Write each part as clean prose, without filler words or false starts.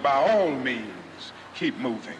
By all means, keep moving.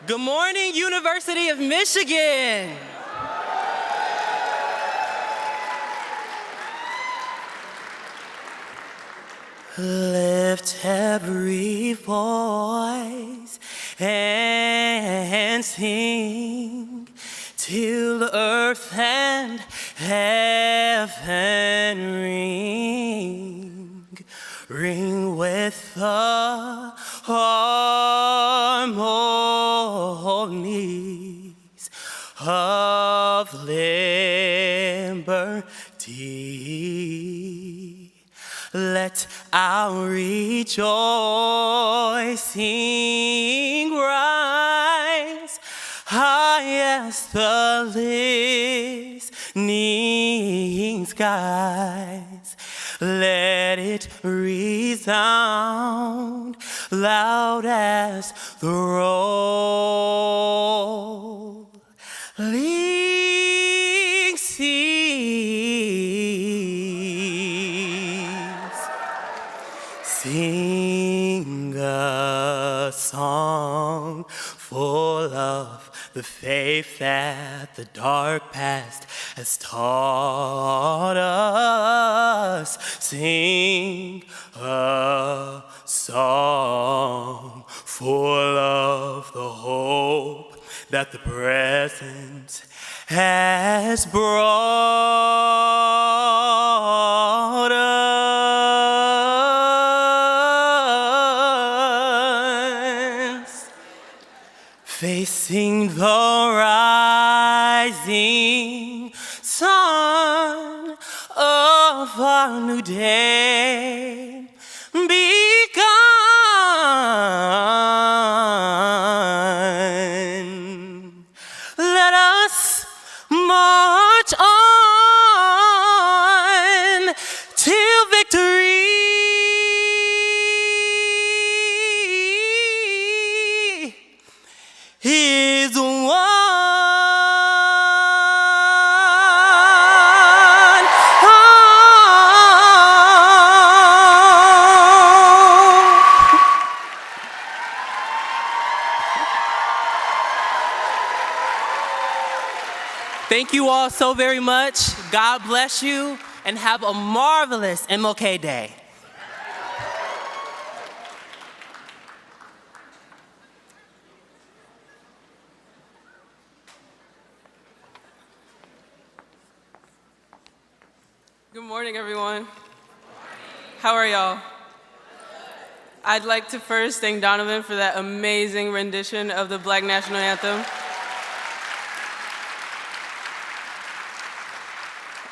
Good morning, University of Michigan. Lift every voice and sing till earth and heaven ring. Ring with the harmonies of liberty. Let our rejoicing rise high as the listening skies. Let it resound loud as the rolling seas. Sing a song full of the faith that the dark past has taught us. Sing a song full of the hope that the present has brought us. Facing the rising sun of our new day begun. Let us march on till victory is won. Thank you all so very much. God bless you and have a marvelous MLK Day. Good morning, everyone. How are y'all? I'd like to first thank Donovan for that amazing rendition of the Black National Anthem.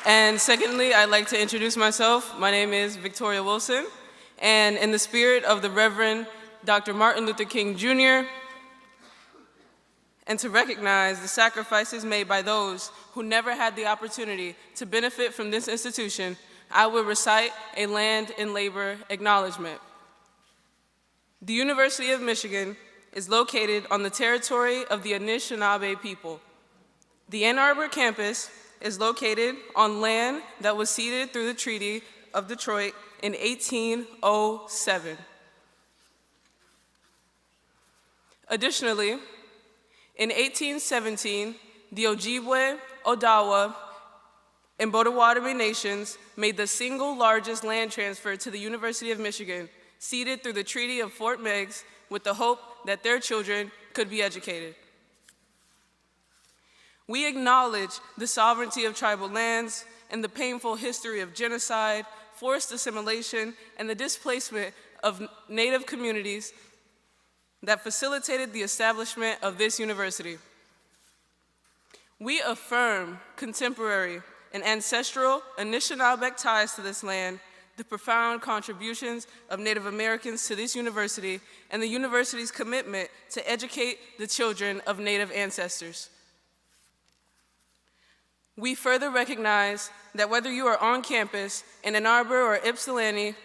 And secondly, I'd like to introduce myself. My name is Victoria Wilson, and in the spirit of the Reverend Dr. Martin Luther King Jr., and to recognize the sacrifices made by those who never had the opportunity to benefit from this institution, I will recite a land and labor acknowledgement. The University of Michigan is located on the territory of the Anishinaabe people. The Ann Arbor campus is located on land that was ceded through the Treaty of Detroit in 1807. Additionally, in 1817, the Ojibwe, Odawa, and Potawatomi nations made the single largest land transfer to the University of Michigan, ceded through the Treaty of Fort Meigs with the hope that their children could be educated. We acknowledge the sovereignty of tribal lands in the painful history of genocide, forced assimilation, and the displacement of Native communities that facilitated the establishment of this university. We affirm contemporary and ancestral Anishinaabe ties to this land, the profound contributions of Native Americans to this university, and the university's commitment to educate the children of Native ancestors. We further recognize that whether you are on campus in Ann Arbor or Ypsilanti,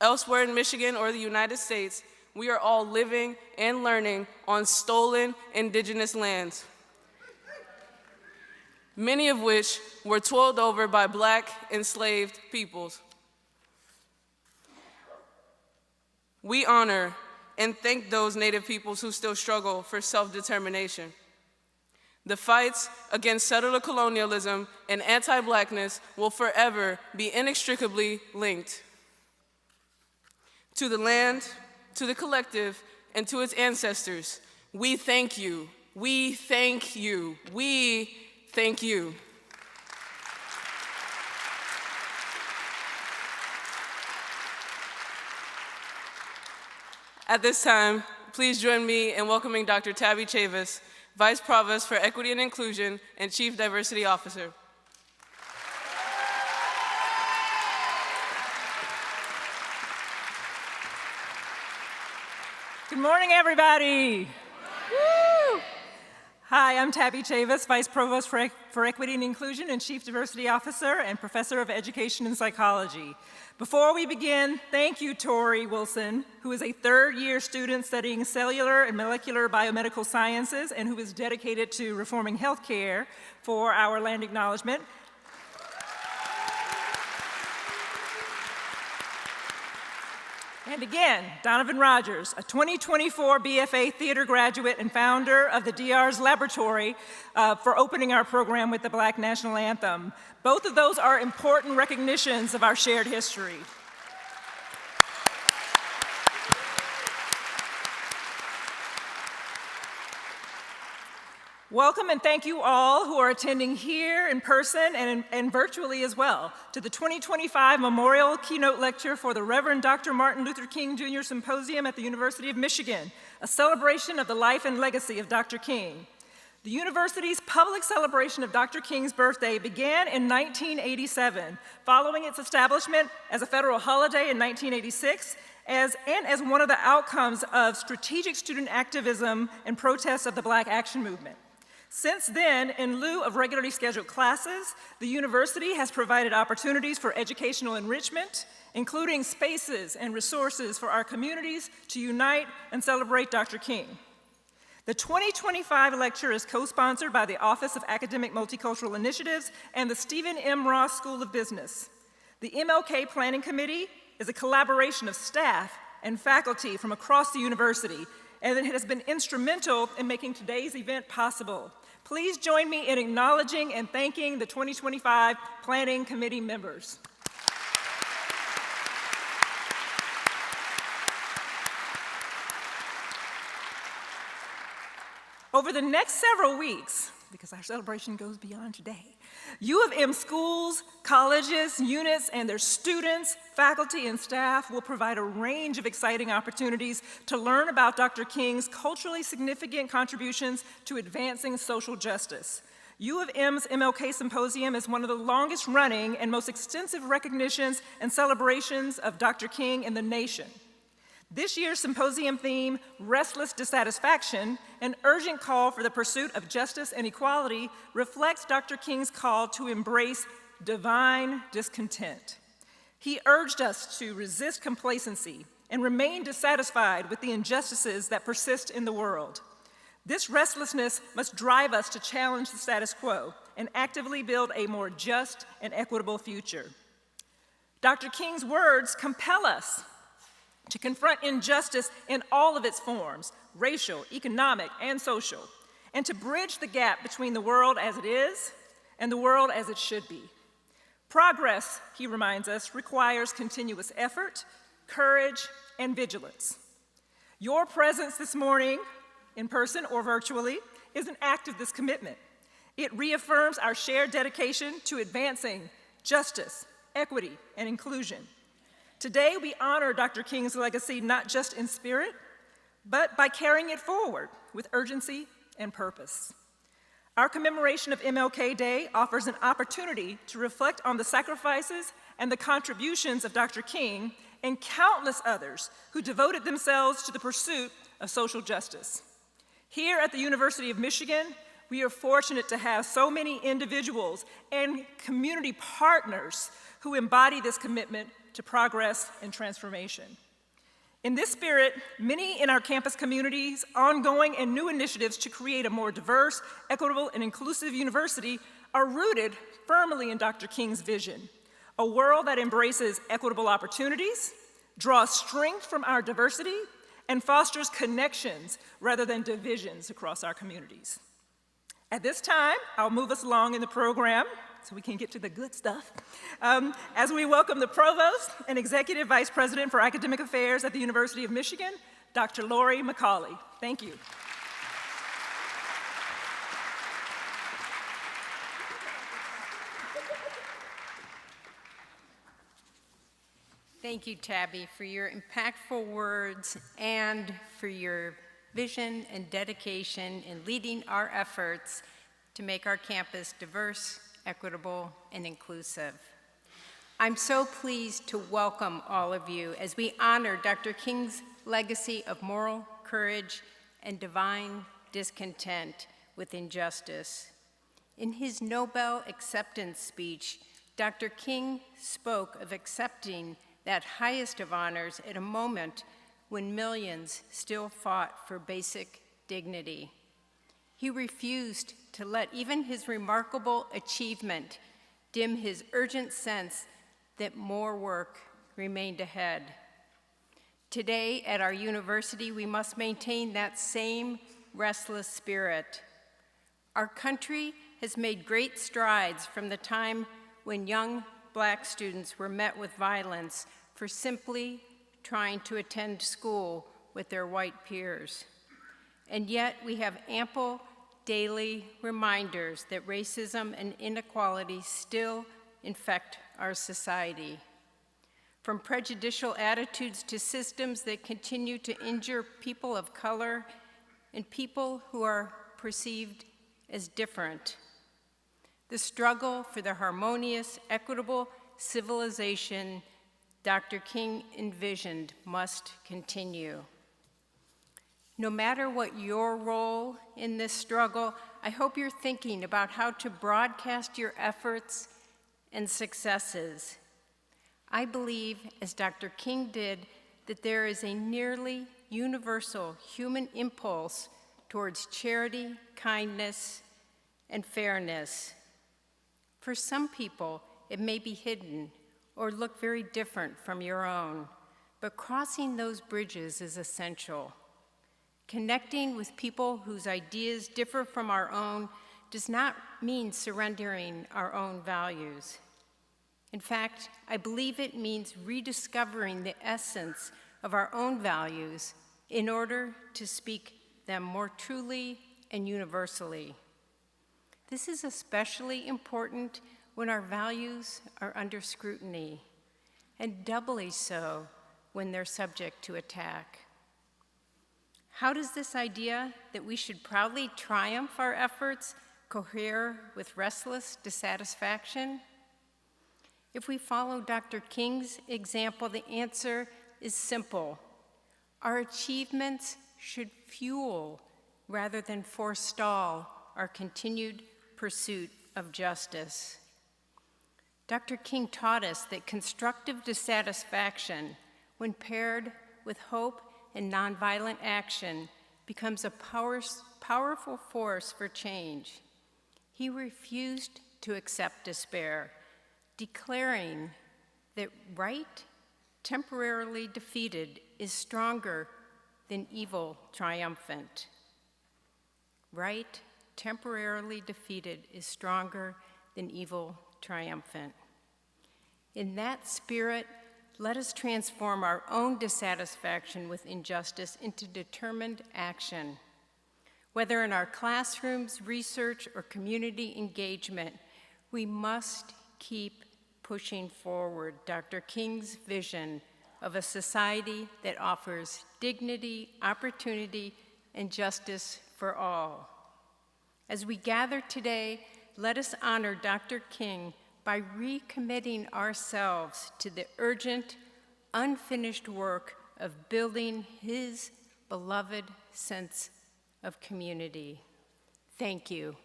elsewhere in Michigan or the United States, we are all living and learning on stolen indigenous lands, many of which were toiled over by Black enslaved peoples. We honor and thank those Native peoples who still struggle for self-determination. The fights against settler colonialism and anti-Blackness will forever be inextricably linked. To the land, to the collective, and to its ancestors, we thank you. We thank you. We thank you. At this time, please join me in welcoming Dr. Tabby Chavis, Vice Provost for Equity and Inclusion and Chief Diversity Officer. Good morning, everybody. Woo! Hi, I'm Tabby Chavis, Vice Provost for Equity and Inclusion and Chief Diversity Officer and Professor of Education and Psychology. Before we begin, thank you, Tori Wilson, who is a third-year student studying cellular and molecular biomedical sciences and who is dedicated to reforming healthcare, for our land acknowledgement. And again, Donovan Rogers, a 2024 BFA theater graduate and founder of the DR's Laboratory, for opening our program with the Black National Anthem. Both of those are important recognitions of our shared history. Welcome and thank you all who are attending here in person and virtually as well to the 2025 Memorial Keynote Lecture for the Reverend Dr. Martin Luther King Jr. Symposium at the University of Michigan, a celebration of the life and legacy of Dr. King. The university's public celebration of Dr. King's birthday began in 1987, following its establishment as a federal holiday in 1986, as one of the outcomes of strategic student activism and protests of the Black Action Movement. Since then, in lieu of regularly scheduled classes, the university has provided opportunities for educational enrichment, including spaces and resources for our communities to unite and celebrate Dr. King. The 2025 lecture is co-sponsored by the Office of Academic Multicultural Initiatives and the Stephen M. Ross School of Business. The MLK Planning Committee is a collaboration of staff and faculty from across the university, and it has been instrumental in making today's event possible. Please join me in acknowledging and thanking the 2025 Planning Committee members. Over the next several weeks, because our celebration goes beyond today, U of M schools, colleges, units, and their students, faculty, and staff will provide a range of exciting opportunities to learn about Dr. King's culturally significant contributions to advancing social justice. U of M's MLK Symposium is one of the longest running and most extensive recognitions and celebrations of Dr. King in the nation. This year's symposium theme, Restless Dissatisfaction, an urgent call for the pursuit of justice and equality, reflects Dr. King's call to embrace divine discontent. He urged us to resist complacency and remain dissatisfied with the injustices that persist in the world. This restlessness must drive us to challenge the status quo and actively build a more just and equitable future. Dr. King's words compel us to confront injustice in all of its forms, racial, economic, and social, and to bridge the gap between the world as it is and the world as it should be. Progress, he reminds us, requires continuous effort, courage, and vigilance. Your presence this morning, in person or virtually, is an act of this commitment. It reaffirms our shared dedication to advancing justice, equity, and inclusion. Today, we honor Dr. King's legacy not just in spirit, but by carrying it forward with urgency and purpose. Our commemoration of MLK Day offers an opportunity to reflect on the sacrifices and the contributions of Dr. King and countless others who devoted themselves to the pursuit of social justice. Here at the University of Michigan, we are fortunate to have so many individuals and community partners who embody this commitment to progress and transformation. In this spirit, many in our campus communities' ongoing and new initiatives to create a more diverse, equitable, and inclusive university are rooted firmly in Dr. King's vision, a world that embraces equitable opportunities, draws strength from our diversity, and fosters connections rather than divisions across our communities. At this time, I'll move us along in the program so we can get to the good stuff, as we welcome the Provost and Executive Vice President for Academic Affairs at the University of Michigan, Dr. Lori McCauley. Thank you. Thank you, Tabby, for your impactful words and for your vision and dedication in leading our efforts to make our campus diverse, equitable, and inclusive. I'm so pleased to welcome all of you as we honor Dr. King's legacy of moral courage and divine discontent with injustice. In his Nobel acceptance speech, Dr. King spoke of accepting that highest of honors at a moment when millions still fought for basic dignity. He refused to let even his remarkable achievement dim his urgent sense that more work remained ahead. Today at our university, we must maintain that same restless spirit. Our country has made great strides from the time when young Black students were met with violence for simply trying to attend school with their white peers. And yet we have ample daily reminders that racism and inequality still infect our society. From prejudicial attitudes to systems that continue to injure people of color and people who are perceived as different. The struggle for the harmonious, equitable civilization Dr. King envisioned must continue. No matter what your role in this struggle, I hope you're thinking about how to broadcast your efforts and successes. I believe, as Dr. King did, that there is a nearly universal human impulse towards charity, kindness, and fairness. For some people, it may be hidden or look very different from your own, but crossing those bridges is essential. Connecting with people whose ideas differ from our own does not mean surrendering our own values. In fact, I believe it means rediscovering the essence of our own values in order to speak them more truly and universally. This is especially important when our values are under scrutiny, and doubly so when they're subject to attack. How does this idea that we should proudly triumph our efforts cohere with restless dissatisfaction? If we follow Dr. King's example, the answer is simple. Our achievements should fuel rather than forestall our continued pursuit of justice. Dr. King taught us that constructive dissatisfaction, when paired with hope and nonviolent action, becomes a powerful force for change. He refused to accept despair, declaring that right temporarily defeated is stronger than evil triumphant. Right temporarily defeated is stronger than evil triumphant. In that spirit, let us transform our own dissatisfaction with injustice into determined action. Whether in our classrooms, research, or community engagement, we must keep pushing forward Dr. King's vision of a society that offers dignity, opportunity, and justice for all. As we gather today, let us honor Dr. King by recommitting ourselves to the urgent, unfinished work of building his beloved sense of community. Thank you.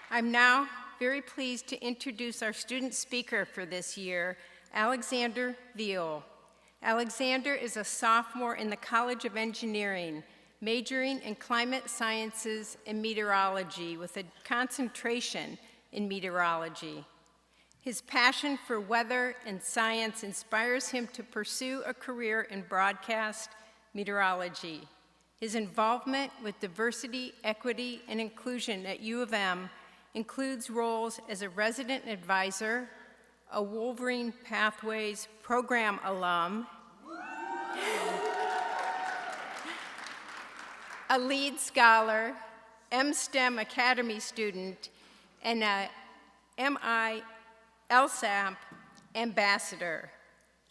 I'm now very pleased to introduce our student speaker for this year, Alexander Veal. Alexander is a sophomore in the College of Engineering, majoring in climate sciences and meteorology with a concentration in meteorology. His passion for weather and science inspires him to pursue a career in broadcast meteorology. His involvement with diversity, equity, and inclusion at U of M includes roles as a resident advisor, a Wolverine Pathways program alum, a lead scholar, MSTEM Academy student, and a LSAP ambassador.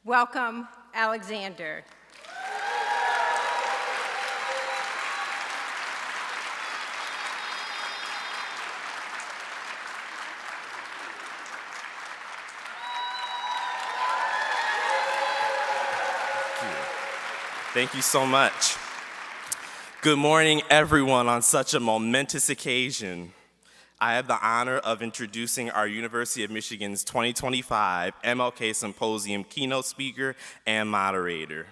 Welcome, Alexander. Thank you so much. Good morning, everyone, on such a momentous occasion. I have the honor of introducing our University of Michigan's 2025 MLK Symposium keynote speaker and moderator.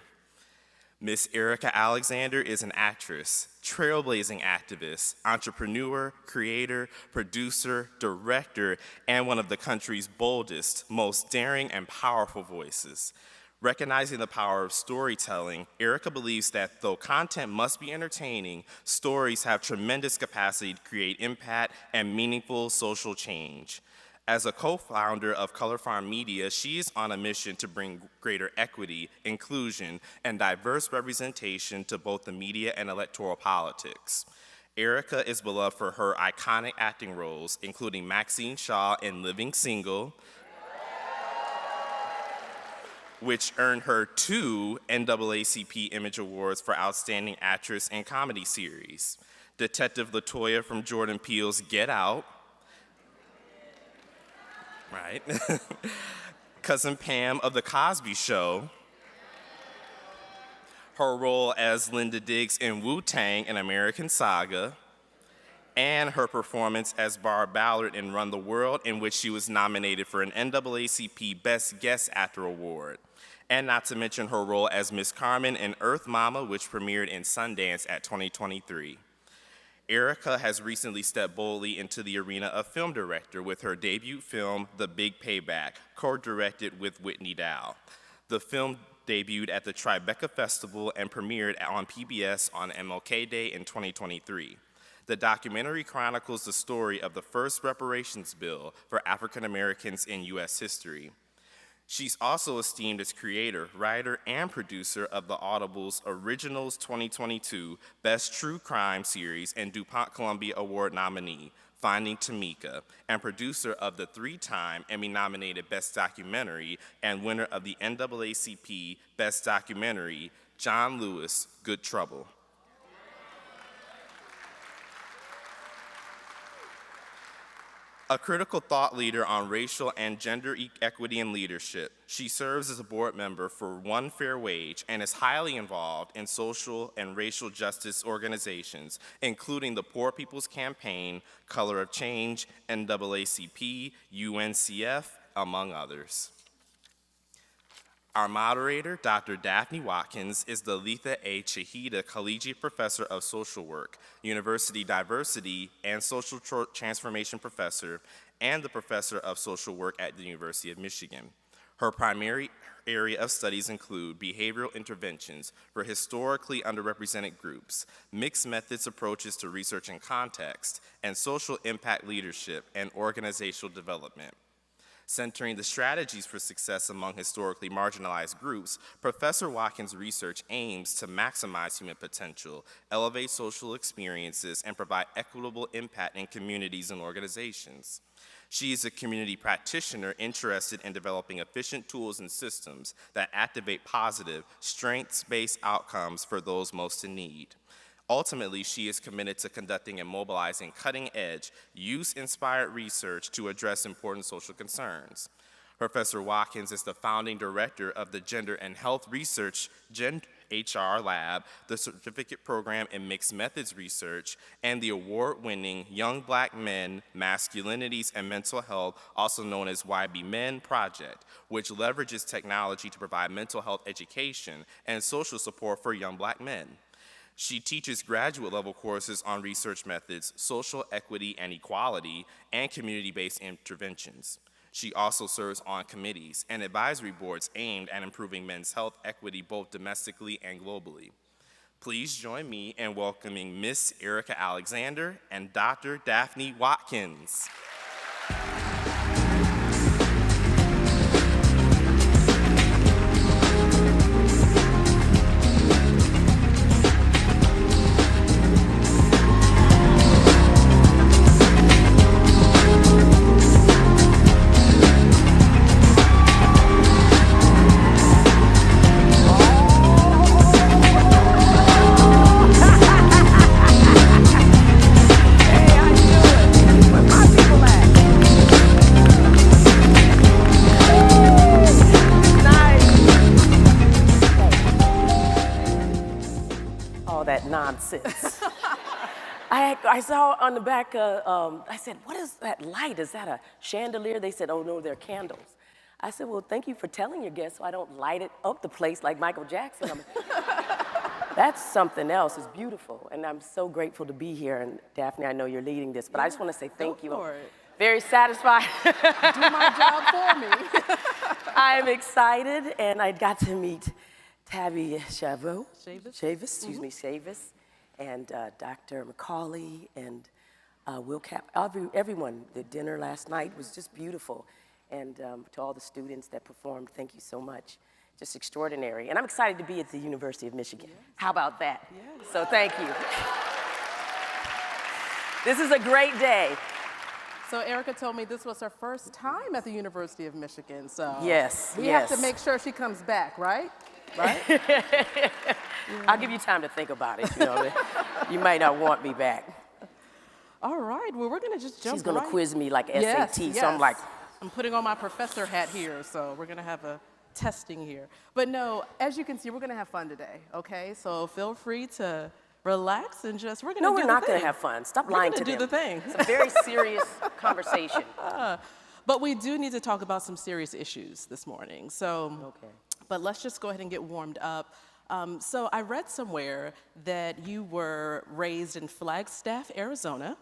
Miss Erika Alexander is an actress, trailblazing activist, entrepreneur, creator, producer, director, and one of the country's boldest, most daring, and powerful voices. Recognizing the power of storytelling, Erika believes that though content must be entertaining, stories have tremendous capacity to create impact and meaningful social change. As a co-founder of Color Farm Media, she is on a mission to bring greater equity, inclusion, and diverse representation to both the media and electoral politics. Erika is beloved for her iconic acting roles, including Maxine Shaw in Living Single, which earned her 2 NAACP Image Awards for Outstanding Actress in Comedy Series. Detective LaToya from Jordan Peele's Get Out, right? Cousin Pam of The Cosby Show, her role as Linda Diggs in Wu-Tang: An American Saga, and her performance as Barb Ballard in Run the World, in which she was nominated for an NAACP Best Guest Actor Award. And not to mention her role as Miss Carmen in Earth Mama, which premiered in Sundance at 2023. Erika has recently stepped boldly into the arena of film director with her debut film, The Big Payback, co-directed with Whitney Dow. The film debuted at the Tribeca Festival and premiered on PBS on MLK Day in 2023. The documentary chronicles the story of the first reparations bill for African Americans in U.S. history. She's also esteemed as creator, writer, and producer of the Audible's Originals 2022 Best True Crime Series and DuPont Columbia Award nominee, Finding TAMIKA, and producer of the 3-time Emmy-nominated Best Documentary and winner of the NAACP Best Documentary, John Lewis, Good Trouble. A critical thought leader on racial and gender equity and leadership, she serves as a board member for One Fair Wage and is highly involved in social and racial justice organizations, including the Poor People's Campaign, Color of Change, NAACP, UNCF, among others. Our moderator, Dr. Daphne Watkins, is the Letha A. Chahida Collegiate Professor of Social Work, University Diversity and Social Transformation Professor, and the Professor of Social Work at the University of Michigan. Her primary area of studies include behavioral interventions for historically underrepresented groups, mixed methods approaches to research and context, and social impact leadership and organizational development. Centering the strategies for success among historically marginalized groups, Professor Watkins' research aims to maximize human potential, elevate social experiences, and provide equitable impact in communities and organizations. She is a community practitioner interested in developing efficient tools and systems that activate positive, strengths-based outcomes for those most in need. Ultimately, she is committed to conducting and mobilizing cutting-edge, use-inspired research to address important social concerns. Professor Watkins is the founding director of the Gender and Health Research Gen HR Lab, the certificate program in mixed methods research, and the award-winning Young Black Men, Masculinities, and Mental Health, also known as YB Men Project, which leverages technology to provide mental health education and social support for young Black men. She teaches graduate-level courses on research methods, social equity and equality, and community-based interventions. She also serves on committees and advisory boards aimed at improving men's health equity both domestically and globally. Please join me in welcoming Miss Erika Alexander and Dr. Daphne Watkins. Nonsense. I saw on the back, I said, what is that light? Is that a chandelier? They said, oh no, they're candles. I said, well, thank you for telling your guests so I don't light it up the place like Michael Jackson. That's something else. It's beautiful. And I'm so grateful to be here. And Daphne, I know you're leading this, but I just want to say thank you. I'm very satisfied. Do my job for me. I'm excited, and I got to meet Tabby Shavis, and Dr. McCauley, and Will Cap, everyone. The dinner last night was just beautiful. And to all the students that performed, thank you so much. Just extraordinary. And I'm excited to be at the University of Michigan. Yes. How about that? Yes. So thank you. This is a great day. So Erika told me this was her first time at the University of Michigan, so yes, we have to make sure she comes back, right? Right? I'll give you time to think about it. You know, you might not want me back. All right. Well, we're gonna just jump. She's gonna quiz me like SAT. Yes. So I'm like, I'm putting on my professor hat here, so we're gonna have a testing here. But no, as you can see, we're gonna have fun today. Okay? So feel free to relax and just we're gonna. No, we're not gonna have fun. Stop lying to them. We're gonna do the thing. It's a very serious conversation. But we do need to talk about some serious issues this morning. So. Okay. But let's just go ahead and get warmed up. So I read somewhere that you were raised in Flagstaff, Arizona,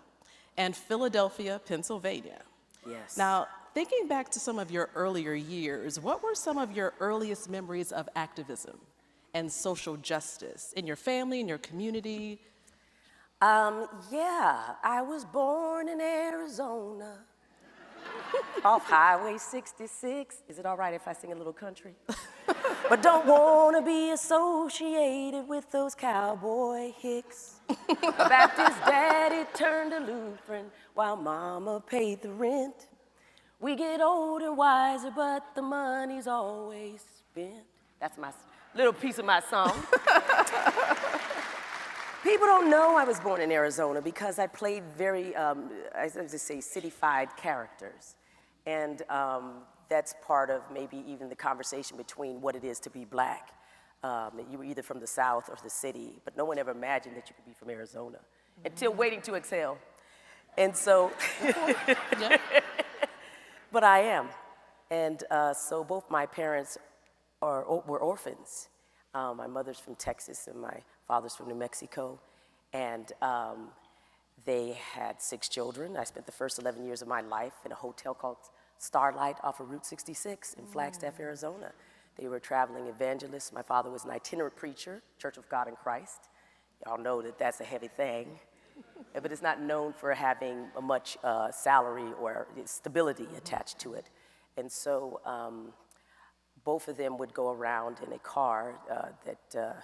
and Philadelphia, Pennsylvania. Yes. Now, thinking back to some of your earlier years, what were some of your earliest memories of activism and social justice in your family, in your community? Yeah, I was born in Arizona. Off Highway 66. Is it all right if I sing a little country? But don't want to be associated with those cowboy hicks. A Baptist daddy turned to Lutheran while mama paid the rent. We get older and wiser, but the money's always spent. That's my little piece of my song. People don't know I was born in Arizona because I played very, I just say, city-fied characters. And that's part of maybe even the conversation between what it is to be black. You were either from the South or the city, but no one ever imagined that you could be from Arizona until waiting to exhale. And so, but I am. And so both my parents were orphans. My mother's from Texas and my father's from New Mexico. And they had 6 children. I spent the first 11 years of my life in a hotel called Starlight off of Route 66 in Flagstaff, Arizona. They were traveling evangelists. My father was an itinerant preacher, Church of God in Christ. Y'all know that that's a heavy thing, but it's not known for having much salary or stability attached to it. And so both of them would go around in a car that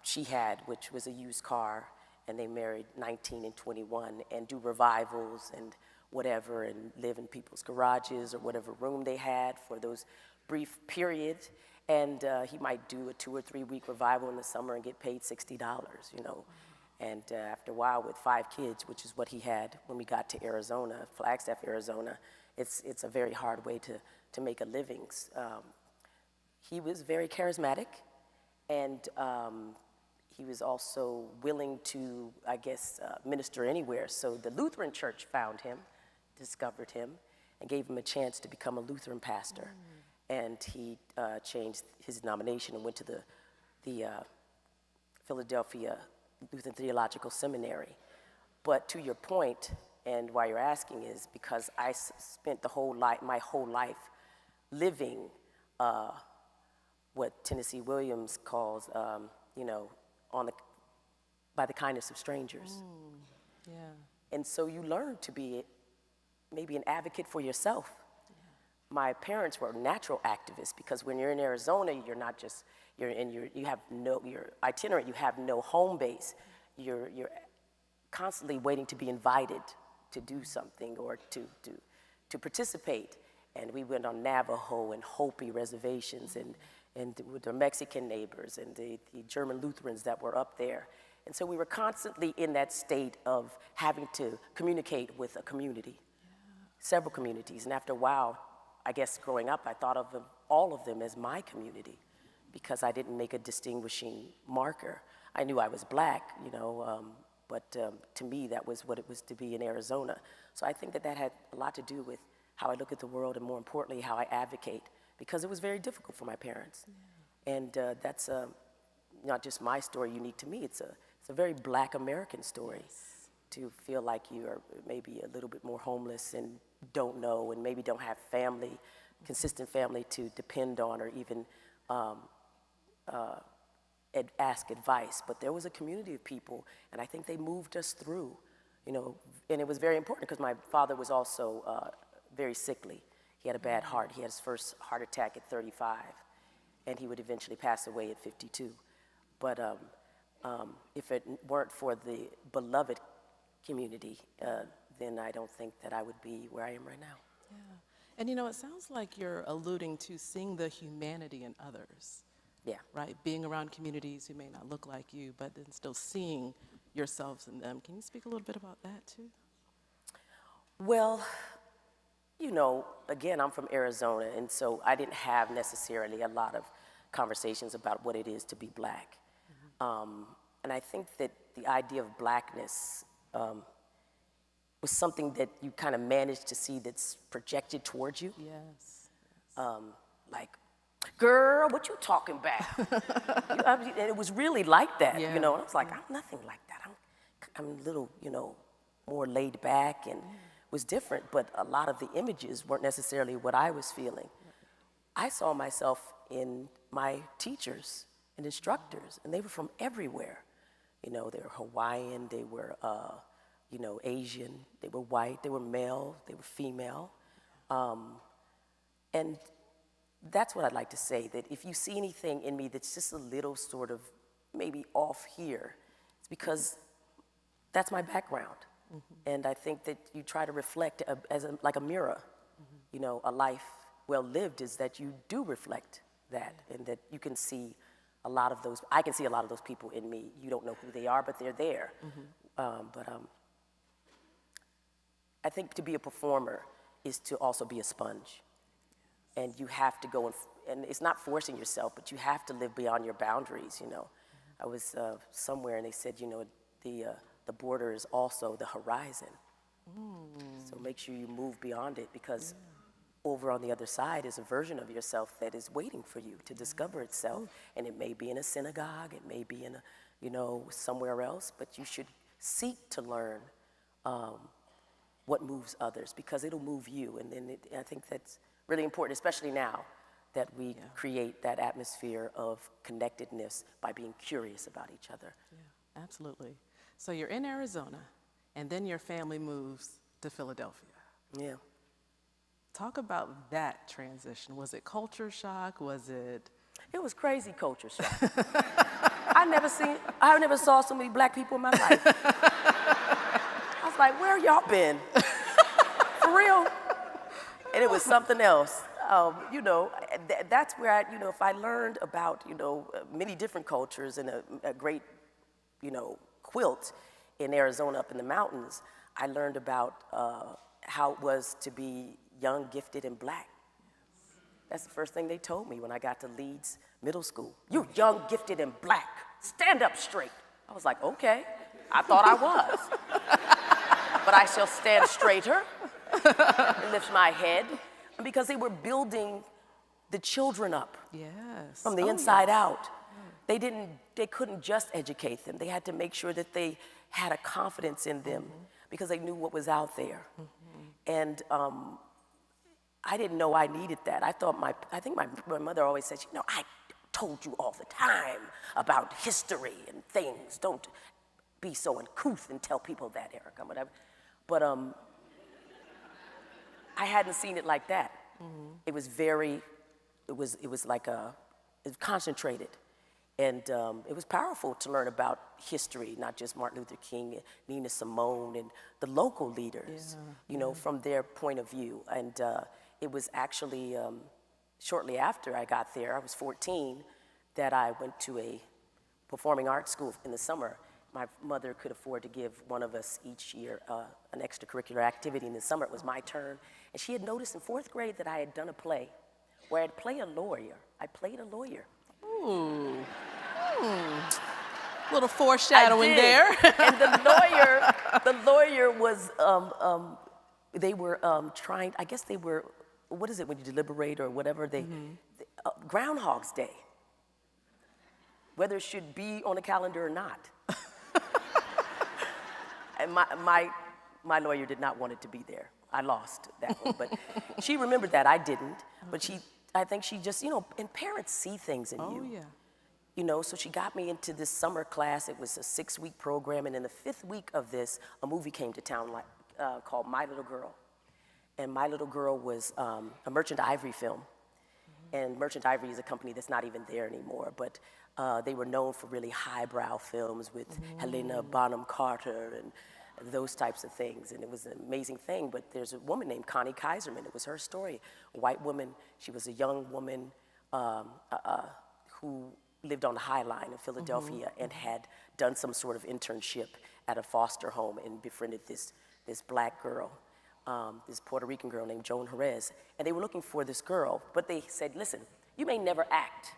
she had, which was a used car, and they married 19 and 21, and do revivals and whatever, and live in people's garages or whatever room they had for those brief periods. And he might do a 2 or 3 week revival in the summer and get paid $60, you know. And after a while, with 5 kids, which is what he had when we got to Arizona, Flagstaff, Arizona, it's a very hard way to make a living. He was very charismatic, and he was also willing to, I guess, minister anywhere. So the Lutheran Church found him, discovered him, and gave him a chance to become a Lutheran pastor. And he changed his denomination and went to the Philadelphia Lutheran Theological Seminary. But to your point, and why you're asking, is because I spent my whole life living what Tennessee Williams calls, you know, by the kindness of strangers. Yeah. And so you learn to be maybe an advocate for yourself. My parents were natural activists, because when you're in Arizona, you're not just, you have no, you're itinerant, you have no home base. You're constantly waiting to be invited to do something or to participate. And we went on Navajo and Hopi reservations and with our Mexican neighbors and the German Lutherans that were up there. And so we were constantly in that state of having to communicate with a community, several communities. And after a while, I guess growing up, I thought of all of them as my community, because I didn't make a distinguishing marker. I knew I was black, you know, but to me, that was what it was to be in Arizona. So I think that had a lot to do with how I look at the world, and more importantly, how I advocate, because it was very difficult for my parents. Yeah. And that's not just my story unique to me, it's a very black American story. Yes. To feel like you are maybe a little bit more homeless and don't know, and maybe don't have family, consistent family to depend on, or even ask advice. But there was a community of people, and I think they moved us through, you know, and it was very important because my father was also very sickly. He had a bad heart. He had his first heart attack at 35, and he would eventually pass away at 52. But if it weren't for the beloved community, then I don't think that I would be where I am right now. Yeah. And you know, it sounds like you're alluding to seeing the humanity in others. Yeah. Right? Being around communities who may not look like you, but then still seeing yourselves in them. Can you speak a little bit about that too? Well, you know, again, I'm from Arizona, and so I didn't have necessarily a lot of conversations about what it is to be black. And I think that the idea of blackness was something that you kind of managed to see that's projected towards you. Yes. Like, girl, what you talking about? And it was really like that, you know. And I was like, I'm nothing like that. I'm a little, you know, more laid back, and was different, but a lot of the images weren't necessarily what I was feeling. I saw myself in my teachers and instructors, and they were from everywhere. You know, they were Hawaiian, they were, you know, Asian, they were white, they were male, they were female. And that's what I'd like to say, that if you see anything in me that's just a little sort of maybe off here, it's because that's my background. And I think that you try to reflect like a mirror. You know, a life well lived is that you do reflect that, and that you can see a lot of those, I can see a lot of those people in me. You don't know who they are, but they're there. I think to be a performer is to also be a sponge. And you have to go, and it's not forcing yourself, but you have to live beyond your boundaries, you know. I was somewhere and they said, you know, the border is also the horizon. So make sure you move beyond it, because over on the other side is a version of yourself that is waiting for you to discover itself. And it may be in a synagogue, it may be in a, you know, somewhere else, but you should seek to learn what moves others, because it'll move you. And then I think that's really important, especially now that we create that atmosphere of connectedness by being curious about each other. Yeah, absolutely. So you're in Arizona, and then your family moves to Philadelphia. Yeah. Talk about that transition. Was it culture shock? Was it? It was crazy culture shock. I never saw so many black people in my life. I was like, where y'all been? For real? And it was something else. You know, that's where I, you know, if I learned about, you know, many different cultures and a great, you know, quilt in Arizona up in the mountains, I learned about how it was to be young, gifted, and black. That's the first thing they told me when I got to Leeds Middle School. You young, gifted, and black. Stand up straight. I was like, okay. I thought I was. But I shall stand straighter and lift my head. Because they were building the children up from the inside out. They couldn't just educate them. They had to make sure that they had a confidence in them because they knew what was out there. And I didn't know I needed that. I think my mother always said, you know, I told you all the time about history and things. Don't be so uncouth and tell people that, Erika, whatever. But I hadn't seen it like that. It was it was like it was concentrated. And it was powerful to learn about history, not just Martin Luther King, Nina Simone, and the local leaders, you know, from their point of view. And it was actually shortly after I got there, I was 14, that I went to a performing arts school in the summer. My mother could afford to give one of us each year an extracurricular activity in the summer. It was my turn. And she had noticed in 4th grade that I had done a play where I'd play a lawyer. I played a lawyer. Ooh. Little foreshadowing there. And the lawyer was, they were trying, I guess they were, what is it when you deliberate or whatever, Groundhog's Day. Whether it should be on a calendar or not. And my lawyer did not want it to be there. I lost that one, but she remembered that. I didn't, but I think she just, you know, and parents see things in you. Oh, yeah. You know, so she got me into this summer class. It was a 6-week program, and in the 5th week of this, a movie came to town called My Little Girl. And My Little Girl was a Merchant Ivory film. And Merchant Ivory is a company that's not even there anymore, but they were known for really highbrow films with Helena Bonham Carter and those types of things. And it was an amazing thing, but there's a woman named Connie Kaiserman. It was her story. A white woman, she was a young woman who lived on the High Line in Philadelphia and had done some sort of internship at a foster home and befriended this black girl, this Puerto Rican girl named Joan Jerez. And they were looking for this girl, but they said, listen, you may never act,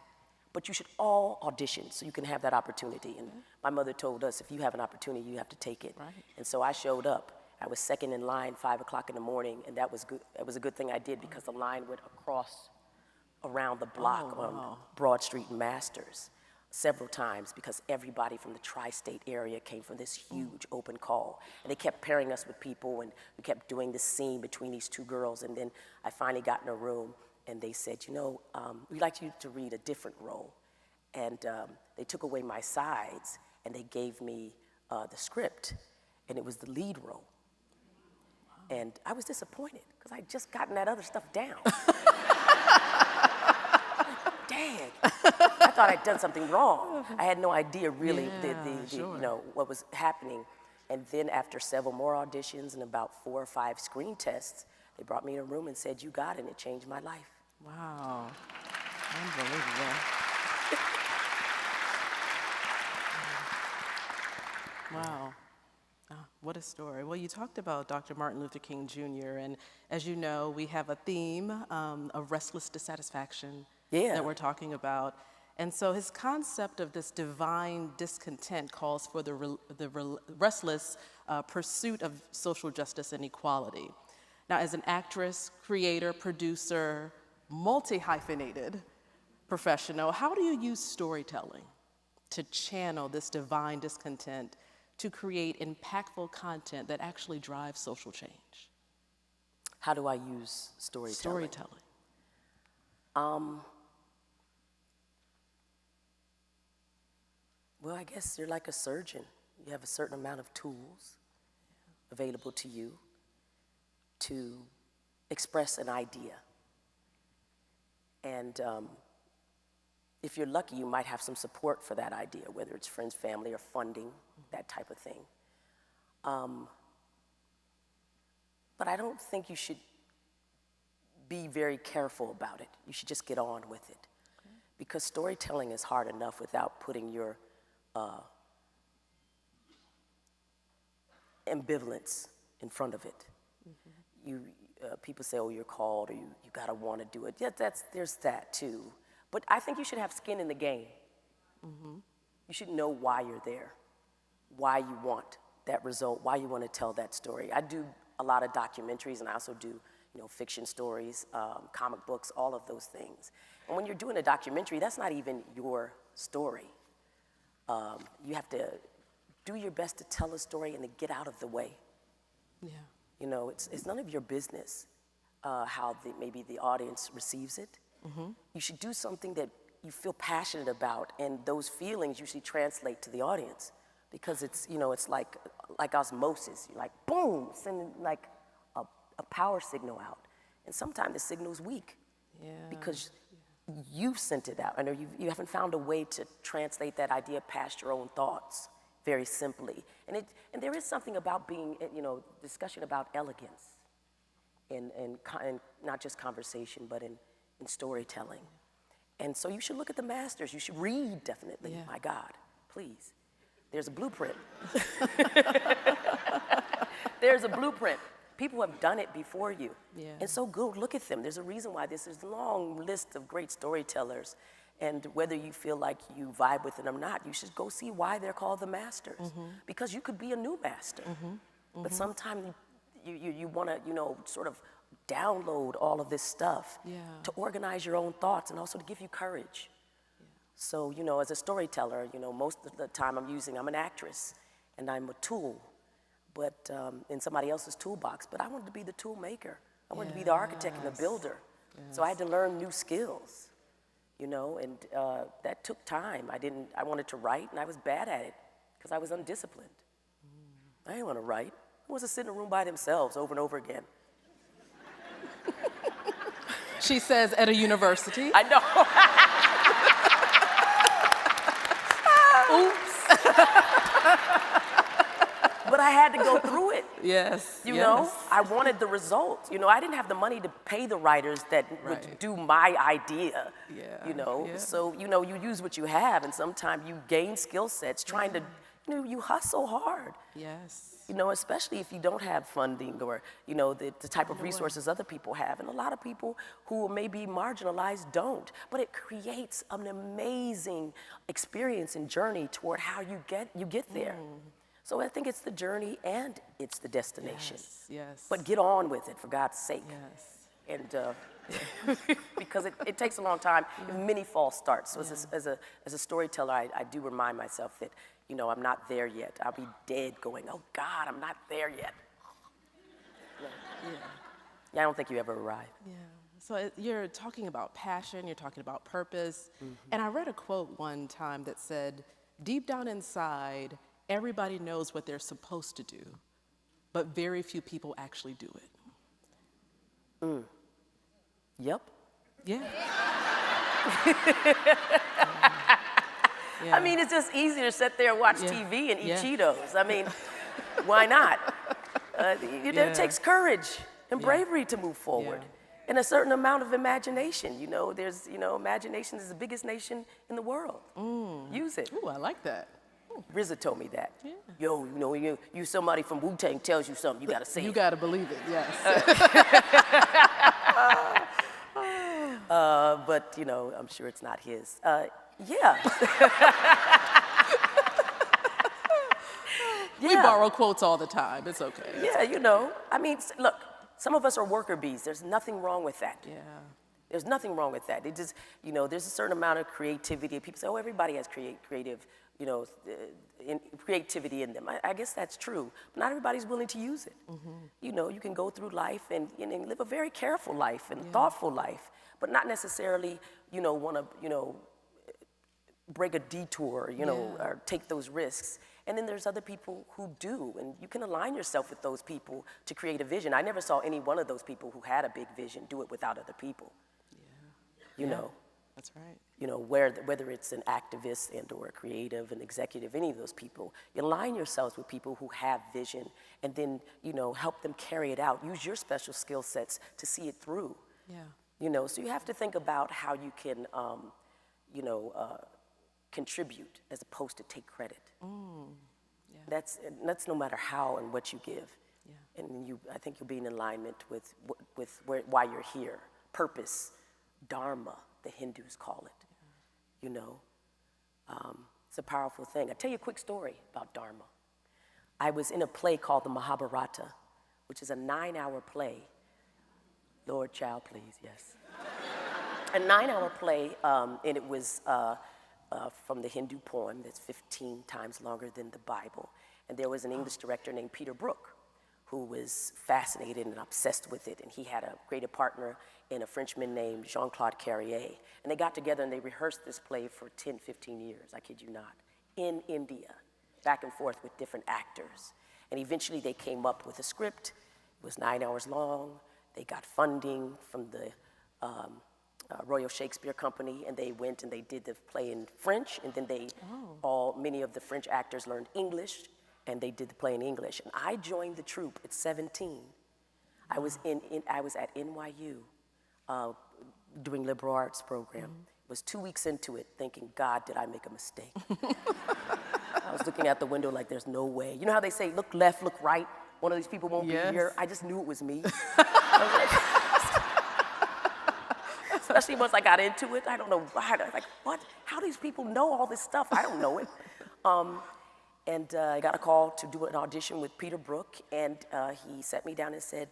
but you should all audition so you can have that opportunity. And my mother told us, if you have an opportunity, you have to take it. Right. And so I showed up. I was second in line, 5 o'clock in the morning, and that was good. It was a good thing I did because the line went across around the block on Broad Street and Masters several times because everybody from the tri-state area came from this huge open call. And they kept pairing us with people, and we kept doing this scene between these two girls. And then I finally got in a room, and they said, you know, we'd like you to read a different role. And they took away my sides, and they gave me the script, and it was the lead role. And I was disappointed because I'd just gotten that other stuff down. Dang, I thought I'd done something wrong. I had no idea really you know, what was happening. And then after several more auditions and about 4 or 5 screen tests, they brought me in a room and said, you got it, and it changed my life. Wow, unbelievable. Wow. What a story. Well, you talked about Dr. Martin Luther King Jr., and as you know, we have a theme of restless dissatisfaction that we're talking about. And so his concept of this divine discontent calls for the restless pursuit of social justice and equality. Now, as an actress, creator, producer, multi-hyphenated professional, how do you use storytelling to channel this divine discontent to create impactful content that actually drives social change? How do I use storytelling? Well, I guess you're like a surgeon. You have a certain amount of tools available to you to express an idea. And if you're lucky, you might have some support for that idea, whether it's friends, family, or funding, that type of thing. But I don't think you should be very careful about it. You should just get on with it. Okay. Because storytelling is hard enough without putting your ambivalence in front of it. People say, oh, you're called, or you gotta wanna do it. Yeah, there's that too. But I think you should have skin in the game. You should know why you're there, why you want that result, why you wanna tell that story. I do a lot of documentaries, and I also do fiction stories, comic books, all of those things. And when you're doing a documentary, that's not even your story. You have to do your best to tell a story and to get out of the way. Yeah. It's none of your business how maybe the audience receives it. You should do something that you feel passionate about, and those feelings usually translate to the audience, because it's like osmosis. You're like, boom, sending like a power signal out. And sometimes the signal's weak because you've sent it out, and you haven't found a way to translate that idea past your own thoughts very simply. And there is something about being, discussion about elegance and not just conversation, but in storytelling. And so you should look at the masters. You should read, definitely. My God, please. There's a blueprint. There's a blueprint. People have done it before you. And so go look at them. There's a reason why this is a long list of great storytellers. And whether you feel like you vibe with it or not, you should go see why they're called the masters. Because you could be a new master. But sometimes you want to, sort of download all of this stuff to organize your own thoughts and also to give you courage. So, as a storyteller, most of the time I'm an actress, and I'm a tool, but in somebody else's toolbox. But I wanted to be the tool maker. I wanted to be the architect and the builder. So I had to learn new skills, and that took time. I wanted to write, and I was bad at it because I was undisciplined. I didn't want to write. I was to sit in a room by themselves over and over again. She says at a university. I know. But I had to go through it. You know, I wanted the result. I didn't have the money to pay the writers that would do my idea. So, you use what you have, and sometimes you gain skill sets trying to, you hustle hard. Especially if you don't have funding or, the type of resources other people have. And a lot of people who may be marginalized don't. But it creates an amazing experience and journey toward how you get there. So I think it's the journey and it's the destination. But get on with it, for God's sake. And because it takes a long time, many false starts. So as a storyteller, I do remind myself that, I'm not there yet. I'll be dead going, oh God, I'm not there yet. I don't think you ever arrive. So you're talking about passion, you're talking about purpose. And I read a quote one time that said, deep down inside, everybody knows what they're supposed to do, but very few people actually do it. Yep. Yeah. I mean, it's just easier to sit there and watch TV and eat Cheetos. I mean, why not? It takes courage and bravery to move forward. And a certain amount of imagination. There's, imagination is the biggest nation in the world. Use it. Ooh, I like that. RZA told me that. Yo, you somebody from Wu-Tang tells you something, you gotta say it. You gotta believe it, yes. But, I'm sure it's not his. We borrow quotes all the time, it's okay. I mean, look, some of us are worker bees. There's nothing wrong with that. There's nothing wrong with that. It just, there's a certain amount of creativity. People say, oh, everybody has creative, creativity in them. I guess that's true, but not everybody's willing to use it. You can go through life and live a very careful life and thoughtful life, but not necessarily, want to, break a detour, or take those risks. And then there's other people who do, and you can align yourself with those people to create a vision. I never saw any one of those people who had a big vision do it without other people. You know. That's right. You know, whether it's an activist and or a creative, an executive, any of those people, you align yourselves with people who have vision and then, you know, help them carry it out. Use your special skill sets to see it through. Yeah. You know, so you have to think about how you can, you know, contribute as opposed to take credit. Yeah. That's no matter how and what you give. Yeah. And I think you'll be in alignment with why you're here. Purpose, dharma, the Hindus call it. You know, it's a powerful thing. I'll tell you a quick story about dharma. I was in a play called the Mahabharata, which is a 9-hour play. Lord, child, please, yes. A 9-hour play, and it was from the Hindu poem that's 15 times longer than the Bible. And there was an English director named Peter Brook who was fascinated and obsessed with it. And he had a great partner in a Frenchman named Jean-Claude Carrier. And they got together and they rehearsed this play for 10, 15 years, I kid you not, in India, back and forth with different actors. And eventually they came up with a script. It was 9 hours long. They got funding from the Royal Shakespeare Company, and they went and they did the play in French, and then many of the French actors learned English, and they did the play in English. And I joined the troupe at 17. I was at NYU doing liberal arts program. Was 2 weeks into it thinking, God, did I make a mistake? I was looking out the window like there's no way. You know how they say, look left, look right? One of these people won't be here. I just knew it was me. Especially once I got into it, I don't know, like, what? How do these people know all this stuff? I don't know it. And I got a call to do an audition with Peter Brook, and he sat me down and said,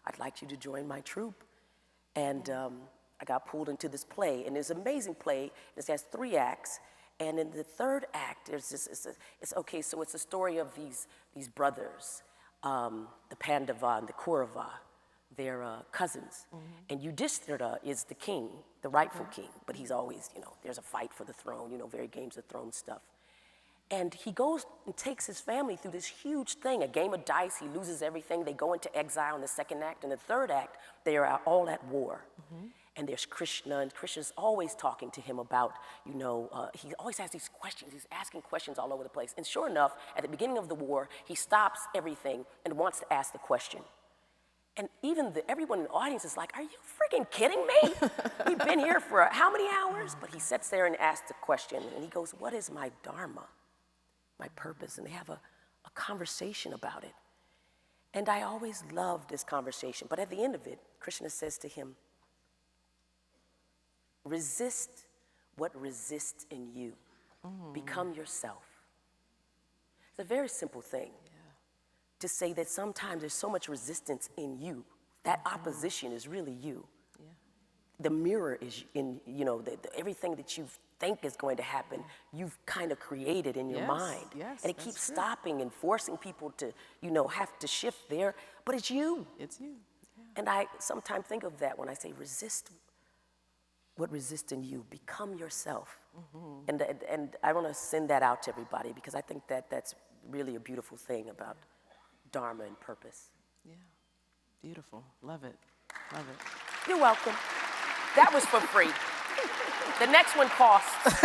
I'd like you to join my troupe. And I got pulled into this play, and it's an amazing play. It has 3 acts, and in the 3rd act, there's this, so it's a story of these brothers, the Pandava and the Kaurava. They're cousins. And Yudhishthira is the king, the rightful king, but he's always, you know, there's a fight for the throne, you know, very Games of Thrones stuff. And he goes and takes his family through this huge thing, a game of dice. He loses everything. They go into exile in the 2nd act. In the 3rd act, they are all at war. And there's Krishna, and Krishna's always talking to him about, you know, he always has these questions. He's asking questions all over the place. And sure enough, at the beginning of the war, he stops everything and wants to ask the question. And even everyone in the audience is like, are you freaking kidding me? We've been here for how many hours? But he sits there and asks the question, and he goes, what is my dharma, my purpose? And they have a conversation about it. And I always loved this conversation. But at the end of it, Krishna says to him, resist what resists in you. Become yourself. It's a very simple thing. To say that sometimes there's so much resistance in you. That opposition is really you. The mirror is in, you know, everything that you think is going to happen, you've kind of created in your mind. And it keeps stopping and forcing people to, you know, have to shift there, but it's you. It's you. And I sometimes think of that when I say resist what resists in you, become yourself. And I want to send that out to everybody because I think that that's really a beautiful thing about dharma and purpose. Yeah, beautiful, love it, love it. You're welcome. That was for free. The next one costs.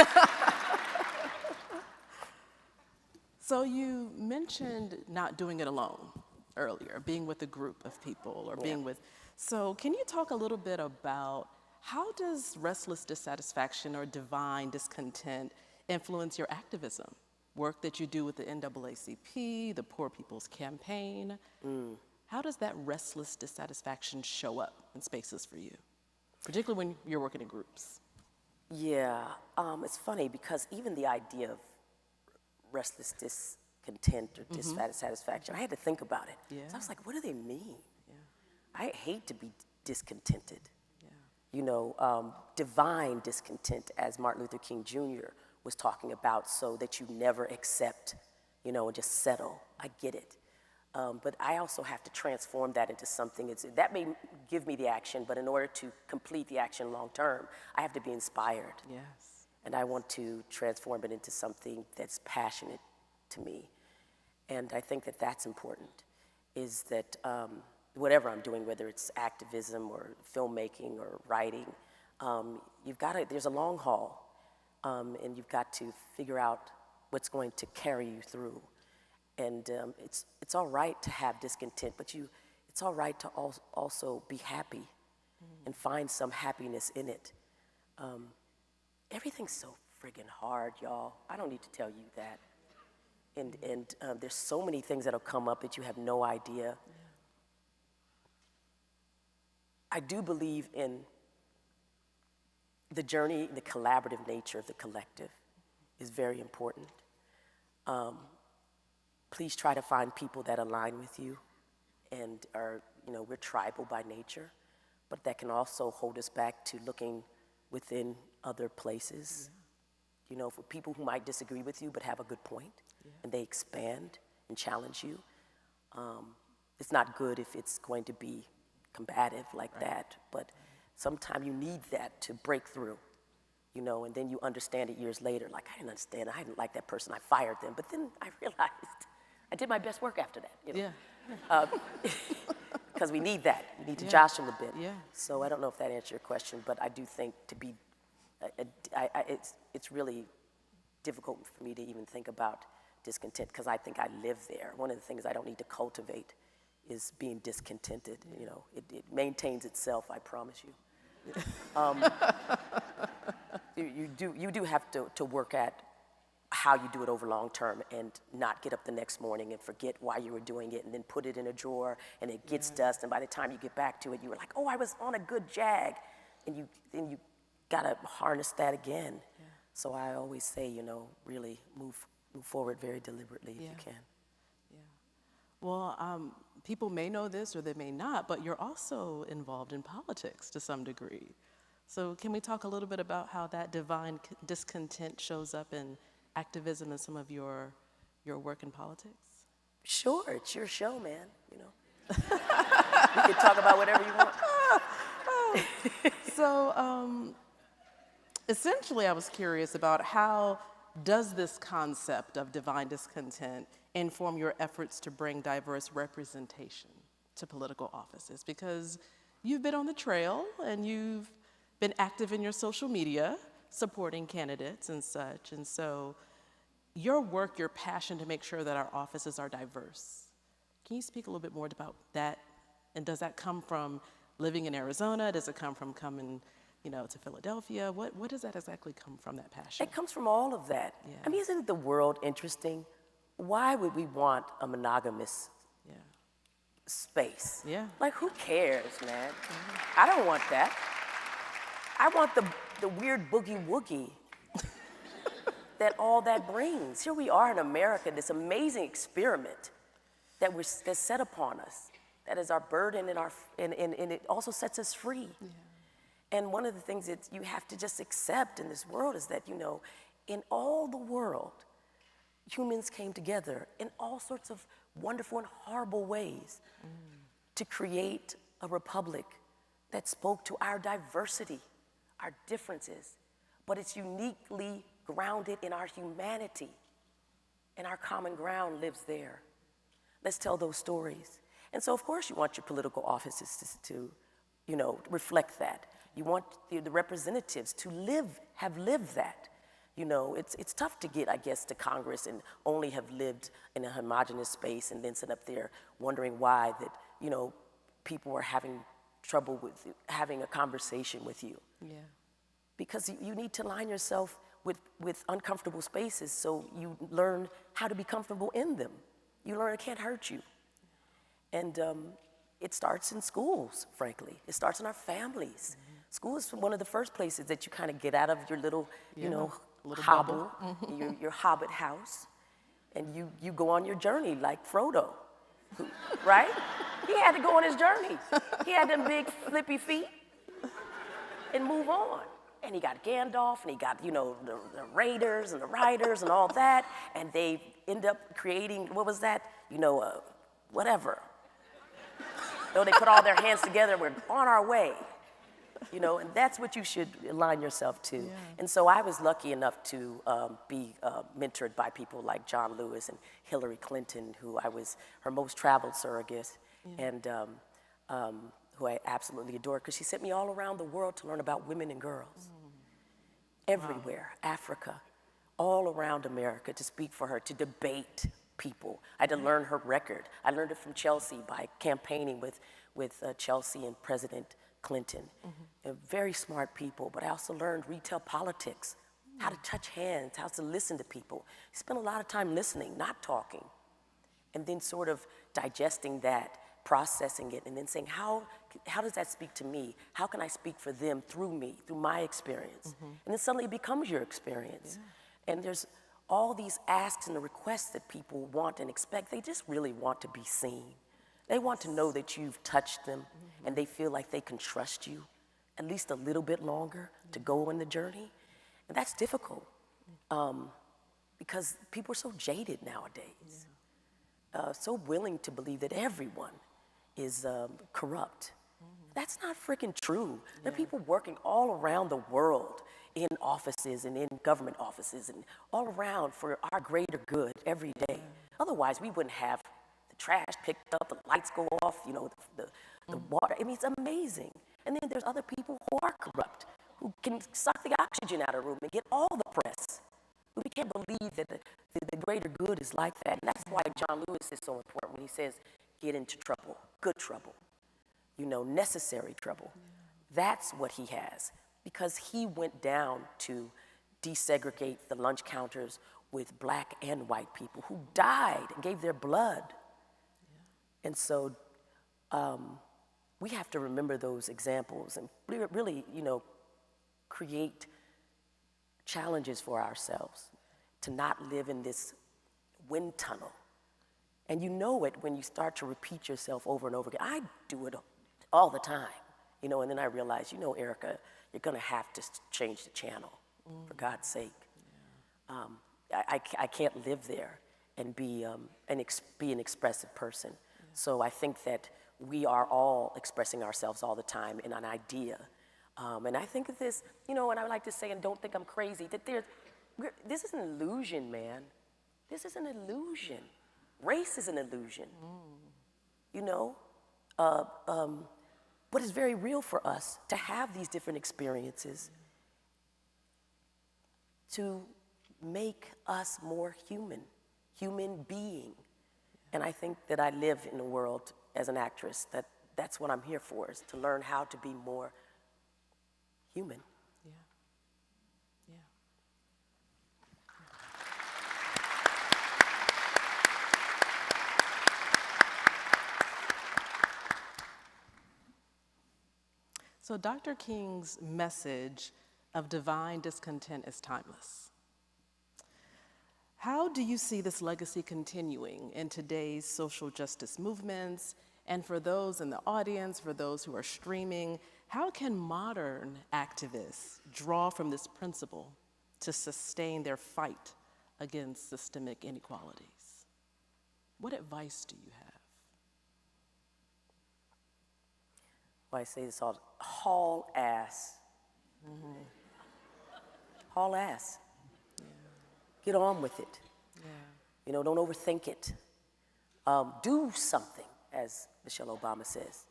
So you mentioned not doing it alone earlier, being with a group of people or being with, so can you talk a little bit about how does restless dissatisfaction or divine discontent influence your activism? Work that you do with the NAACP, the Poor People's Campaign. How does that restless dissatisfaction show up in spaces for you, particularly when you're working in groups? Yeah, it's funny because even the idea of restless discontent or dissatisfaction, I had to think about it. So I was like, what do they mean? I hate to be discontented. You know, divine discontent, as Martin Luther King Jr. was talking about, so that you never accept, you know, and just settle. I get it. But I also have to transform that into something. That may give me the action, but in order to complete the action long term, I have to be inspired. And I want to transform it into something that's passionate to me. And I think that that's important, is that whatever I'm doing, whether it's activism or filmmaking or writing, there's a long haul, and you've got to figure out what's going to carry you through. And it's all right to have discontent, but it's all right to also be happy and find some happiness in it. Everything's so friggin' hard, y'all. I don't need to tell you that. And there's so many things that'll come up that you have no idea. I do believe in the journey, the collaborative nature of the collective is very important. Please try to find people that align with you and are, we're tribal by nature, but that can also hold us back to looking within other places. For people who might disagree with you but have a good point, and they expand and challenge you. It's not good if it's going to be combative like that, but sometimes you need that to break through, and then you understand it years later, like, I didn't understand, I didn't like that person, I fired them, but then I realized I did my best work after that, because we need that. We need to jostle a bit. Yeah. So I don't know if that answered your question, but I do think to be, it's really difficult for me to even think about discontent, because I think I live there. One of the things I don't need to cultivate is being discontented. It maintains itself, I promise you. You do have to work at how you do it over long term, and not get up the next morning and forget why you were doing it, and then put it in a drawer and it gets dust, and by the time you get back to it, you were like, oh, I was on a good jag, and you gotta harness that again. Yeah. So I always say, really move forward very deliberately if you can. Yeah. Well, people may know this or they may not, but you're also involved in politics to some degree. So can we talk a little bit about how that divine discontent shows up in activism and some of your work in politics? Sure, it's your show, man. You can talk about whatever you want. So essentially, I was curious about how does this concept of divine discontent inform your efforts to bring diverse representation to political offices? Because you've been on the trail and you've been active in your social media, supporting candidates and such. And so your work, your passion to make sure that our offices are diverse. Can you speak a little bit more about that? And does that come from living in Arizona? Does it come from coming, to Philadelphia? What does that exactly come from, that passion? It comes from all of that. Yeah. I mean, isn't the world interesting? Why would we want a monogamous space? Yeah. Like, who cares, man? I don't want that. I want the weird boogie-woogie that all that brings. Here we are in America, this amazing experiment that's set upon us. That is our burden, and it also sets us free. Yeah. And one of the things that you have to just accept in this world is that, in all the world, humans came together in all sorts of wonderful and horrible ways to create a republic that spoke to our diversity, our differences, but it's uniquely grounded in our humanity, and our common ground lives there. Let's tell those stories. And so, of course, you want your political offices to reflect that. You want the representatives to have lived that. It's tough to get, I guess, to Congress and only have lived in a homogenous space and then sit up there wondering why that, people are having trouble with having a conversation with you. Yeah. Because you need to align yourself with uncomfortable spaces, so you learn how to be comfortable in them. You learn it can't hurt you. And it starts in schools, frankly. It starts in our families. Mm-hmm. School is one of the first places that you kind of get out of your little, little hobble, your hobbit house, and you go on your journey like Frodo, right? He had to go on his journey. He had them big flippy feet and move on. And he got Gandalf, and he got, the Raiders and the Riders and all that, and they end up creating, what was that? whatever. So they put all their hands together, we're on our way. You know, and that's what you should align yourself to. Yeah. And so I was lucky enough to be mentored by people like John Lewis and Hillary Clinton, who I was her most traveled surrogate, and who I absolutely adore, because she sent me all around the world to learn about women and girls. Everywhere, Africa, all around America, to speak for her, to debate people. I had to learn her record. I learned it from Chelsea by campaigning with Chelsea and President Clinton. Very smart people, but I also learned retail politics, how to touch hands, how to listen to people. Spent a lot of time listening, not talking, and then sort of digesting that, processing it, and then saying, how does that speak to me? How can I speak for them through me, through my experience? And then suddenly it becomes your experience. And there's all these asks and the requests that people want and expect. They just really want to be seen. They want to know that you've touched them and they feel like they can trust you at least a little bit longer to go on the journey. And that's difficult because people are so jaded nowadays, so willing to believe that everyone is corrupt. That's not freaking true. There are people working all around the world in offices and in government offices and all around for our greater good every day. Otherwise, we wouldn't have the trash picked up, the lights go off, you know, the water. I mean, it's amazing. And then there's other people who are corrupt, who can suck the oxygen out of the room and get all the press. But we can't believe that the greater good is like that. And that's why John Lewis is so important when he says, get into trouble, good trouble, you know, necessary trouble. That's what he has, because he went down to desegregate the lunch counters with black and white people who died and gave their blood. And so we have to remember those examples and really, you know, create challenges for ourselves to not live in this wind tunnel. And you know it when you start to repeat yourself over and over again. I do it all the time, you know, and then I realize, you know, Erika, you're gonna have to change the channel, for God's sake. I can't live there and be an expressive person. So I think that we are all expressing ourselves all the time in an idea. And I think of this, you know, and I like to say, and don't think I'm crazy, that this is an illusion, man. This is an illusion. Race is an illusion, you know? But it's very real for us to have these different experiences to make us more human being. And I think that I live in a world as an actress that's what I'm here for, is to learn how to be more human. So Dr. King's message of divine discontent is timeless. How do you see this legacy continuing in today's social justice movements? And for those in the audience, for those who are streaming, how can modern activists draw from this principle to sustain their fight against systemic inequalities? What advice do you have? Well, I say this all, haul ass. Haul ass. Get on with it. You know, don't overthink it. Do something, as Michelle Obama says.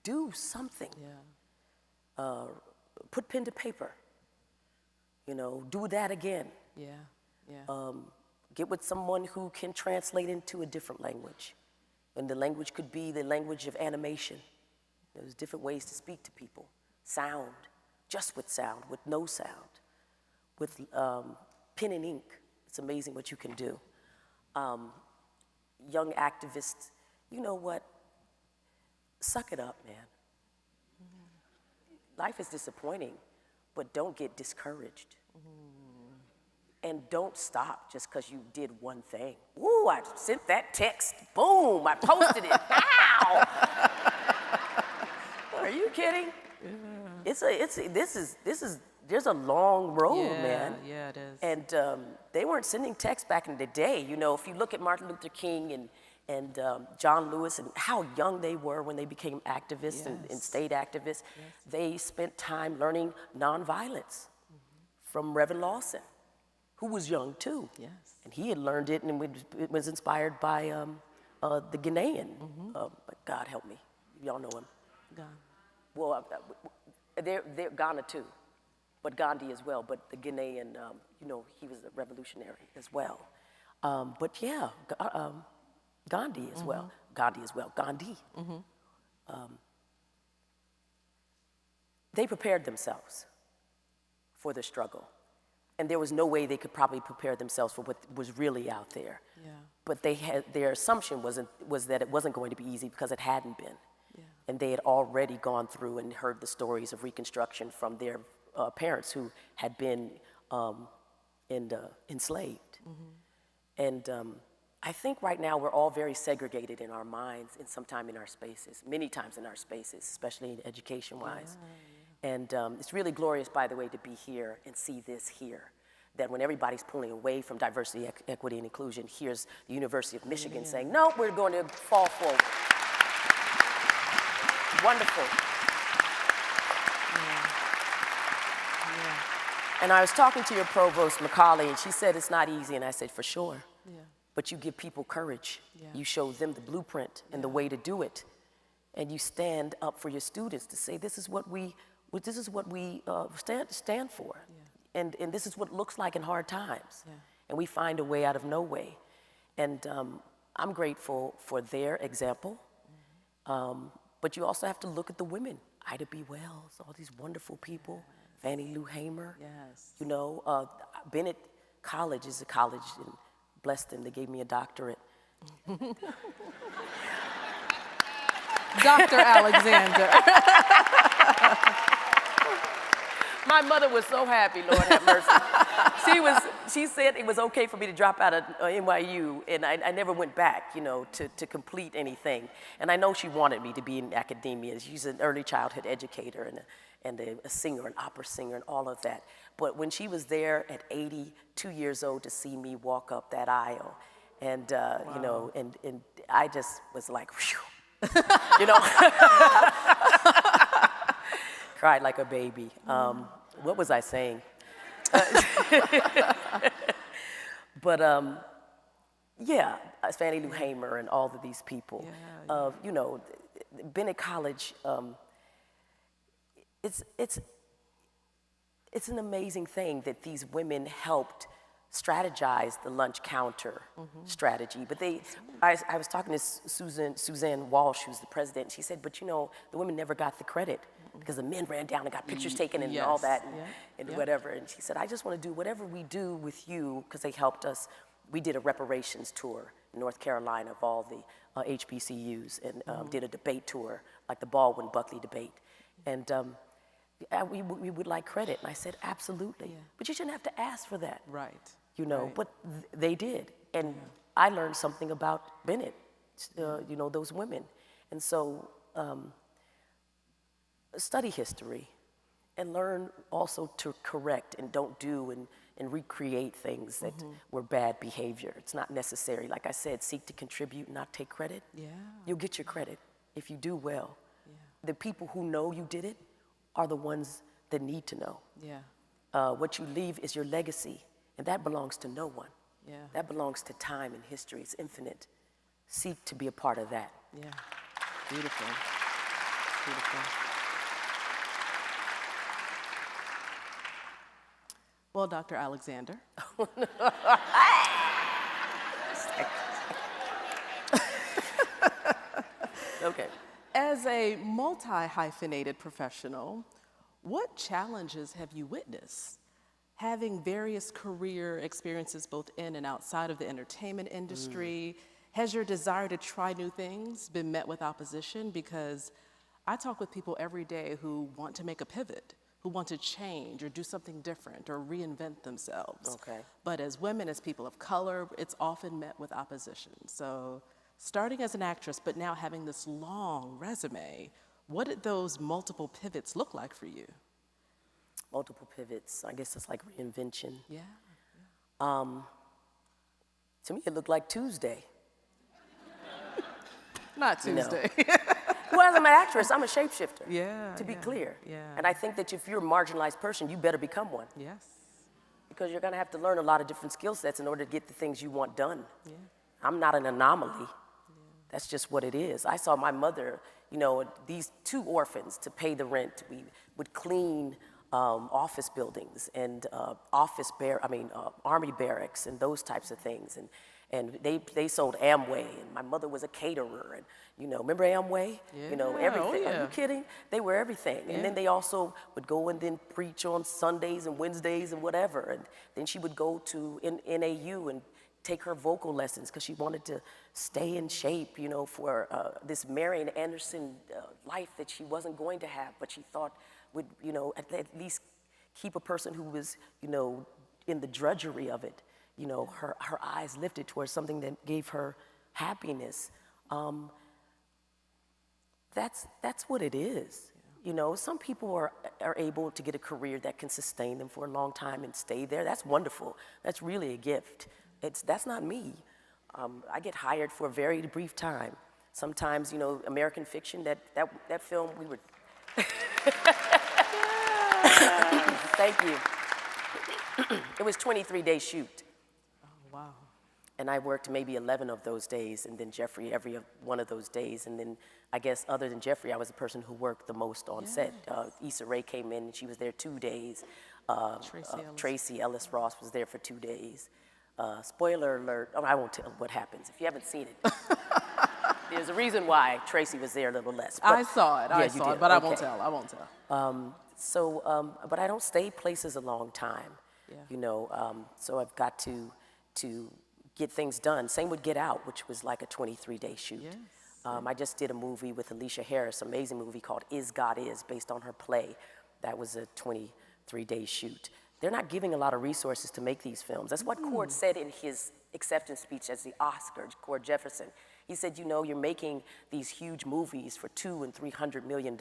Do something. Put pen to paper. You know, do that again. Get with someone who can translate into a different language. And the language could be the language of animation. There's different ways to speak to people. Sound, just with sound, with no sound, with pen and ink. It's amazing what you can do. Young activists, you know what? Suck it up, man. Life is disappointing, but don't get discouraged. And don't stop just because you did one thing. Ooh, I sent that text. Boom, I posted it. Ow! Are you kidding? There's a long road, man. Yeah, it is. And they weren't sending texts back in the day. You know, if you look at Martin Luther King and John Lewis, and how young they were when they became activists and state activists. They spent time learning nonviolence from Reverend Lawson, who was young too. And he had learned it and it was inspired by the Ghanaian, God help me, y'all know him. Well, they're Ghana too, but Gandhi as well, but the Ghanaian, you know, he was a revolutionary as well. But yeah, Gandhi as well. Gandhi. They prepared themselves for the struggle. And there was no way they could probably prepare themselves for what was really out there. But their assumption was that it wasn't going to be easy because it hadn't been. And they had already gone through and heard the stories of Reconstruction from their parents who had been enslaved. And I think right now we're all very segregated in our minds and sometime in our spaces, many times in our spaces, especially education-wise. And it's really glorious, by the way, to be here and see this here, that when everybody's pulling away from diversity, equity, and inclusion, here's the University of Michigan saying, no, we're going to fall forward. Wonderful. And I was talking to your provost, Macaulay, and she said it's not easy, and I said, for sure. But you give people courage. You show them the blueprint and the way to do it. And you stand up for your students to say, this is what we stand for. And this is what it looks like in hard times. And we find a way out of no way. And I'm grateful for their example. But you also have to look at the women. Ida B. Wells, all these wonderful people. Fannie Lou Hamer. You know, Bennett College is a college, and bless them, they gave me a doctorate. Dr. Alexander. My mother was so happy, Lord have mercy. She said it was okay for me to drop out of NYU, and I never went back, you know, to complete anything. And I know she wanted me to be in academia. She's an early childhood educator and a singer, an opera singer, and all of that. But when she was there at 82 years old to see me walk up that aisle, and you know, and I just was like, whew, you know, cried like a baby. What was I saying? But yeah, Fannie Lou Hamer and all of these people. You know, Bennett College. It's an amazing thing that these women helped strategize the lunch counter strategy. But I was talking to Suzanne Walsh, who's the president, and she said, but you know, the women never got the credit because the men ran down and got pictures taken and all that and whatever. And she said, I just want to do whatever we do with you, because they helped us. We did a reparations tour in North Carolina of all the HBCUs and did a debate tour, like the Baldwin-Buckley debate. And we would like credit. And I said, absolutely. But you shouldn't have to ask for that. You know, but they did. And I learned something about Bennett, you know, those women. And so study history and learn also to correct and don't do and recreate things that were bad behavior. It's not necessary. Like I said, seek to contribute, not take credit. You'll get your credit if you do well. The people who know you did it are the ones that need to know. What you leave is your legacy, and that belongs to no one. That belongs to time and history. It's infinite. Seek to be a part of that. Beautiful. Beautiful. Well, Dr. Alexander. Okay. As a multi-hyphenated professional, what challenges have you witnessed? Having various career experiences both in and outside of the entertainment industry, has your desire to try new things been met with opposition? Because I talk with people every day who want to make a pivot, who want to change or do something different or reinvent themselves. But as women, as people of color, it's often met with opposition. So starting as an actress, but now having this long resume, what did those multiple pivots look like for you? Multiple pivots, I guess it's like reinvention. To me, it looked like Tuesday. Not Tuesday. Well, I'm an actress. I'm a shapeshifter. Yeah. To be clear. Yeah. And I think that if you're a marginalized person, you better become one. Yes. Because you're going to have to learn a lot of different skill sets in order to get the things you want done. Yeah. I'm not an anomaly. That's just what it is. I saw my mother, these two orphans to pay the rent. We would clean office buildings and army barracks and those types of things. And they sold Amway, and my mother was a caterer. And remember Amway? Yeah. Everything. Oh, yeah. Are you kidding? They were everything. Yeah. And then they also would go and then preach on Sundays and Wednesdays and whatever. And then she would go to NAU and take her vocal lessons because she wanted to stay in shape, for this Marian Anderson life that she wasn't going to have, but she thought would, at least keep a person who was, in the drudgery of it, her eyes lifted towards something that gave her happiness. That's what it is. Some people are able to get a career that can sustain them for a long time and stay there. That's wonderful. That's really a gift. That's not me. I get hired for a very brief time. Sometimes, American Fiction, that film, we were. Thank you. It was 23-day shoot. Oh, wow. And I worked maybe 11 of those days, and then Jeffrey every one of those days. And then I guess other than Jeffrey, I was the person who worked the most on set. Issa Rae came in, and she was there 2 days. Tracy Ellis Ross was there for 2 days. Spoiler alert, I won't tell what happens if you haven't seen it. There's a reason why Tracy was there a little less. But, I saw it, but I won't tell. But I don't stay places a long time, so I've got to get things done. Same with Get Out, which was like a 23-day shoot. Yes. I just did a movie with Alicia Harris, amazing movie called Is God Is, based on her play. That was a 23-day shoot. They're not giving a lot of resources to make these films. That's what Cord said in his acceptance speech as the Oscar, Cord Jefferson. He said, you're making these huge movies for $200 and $300 million.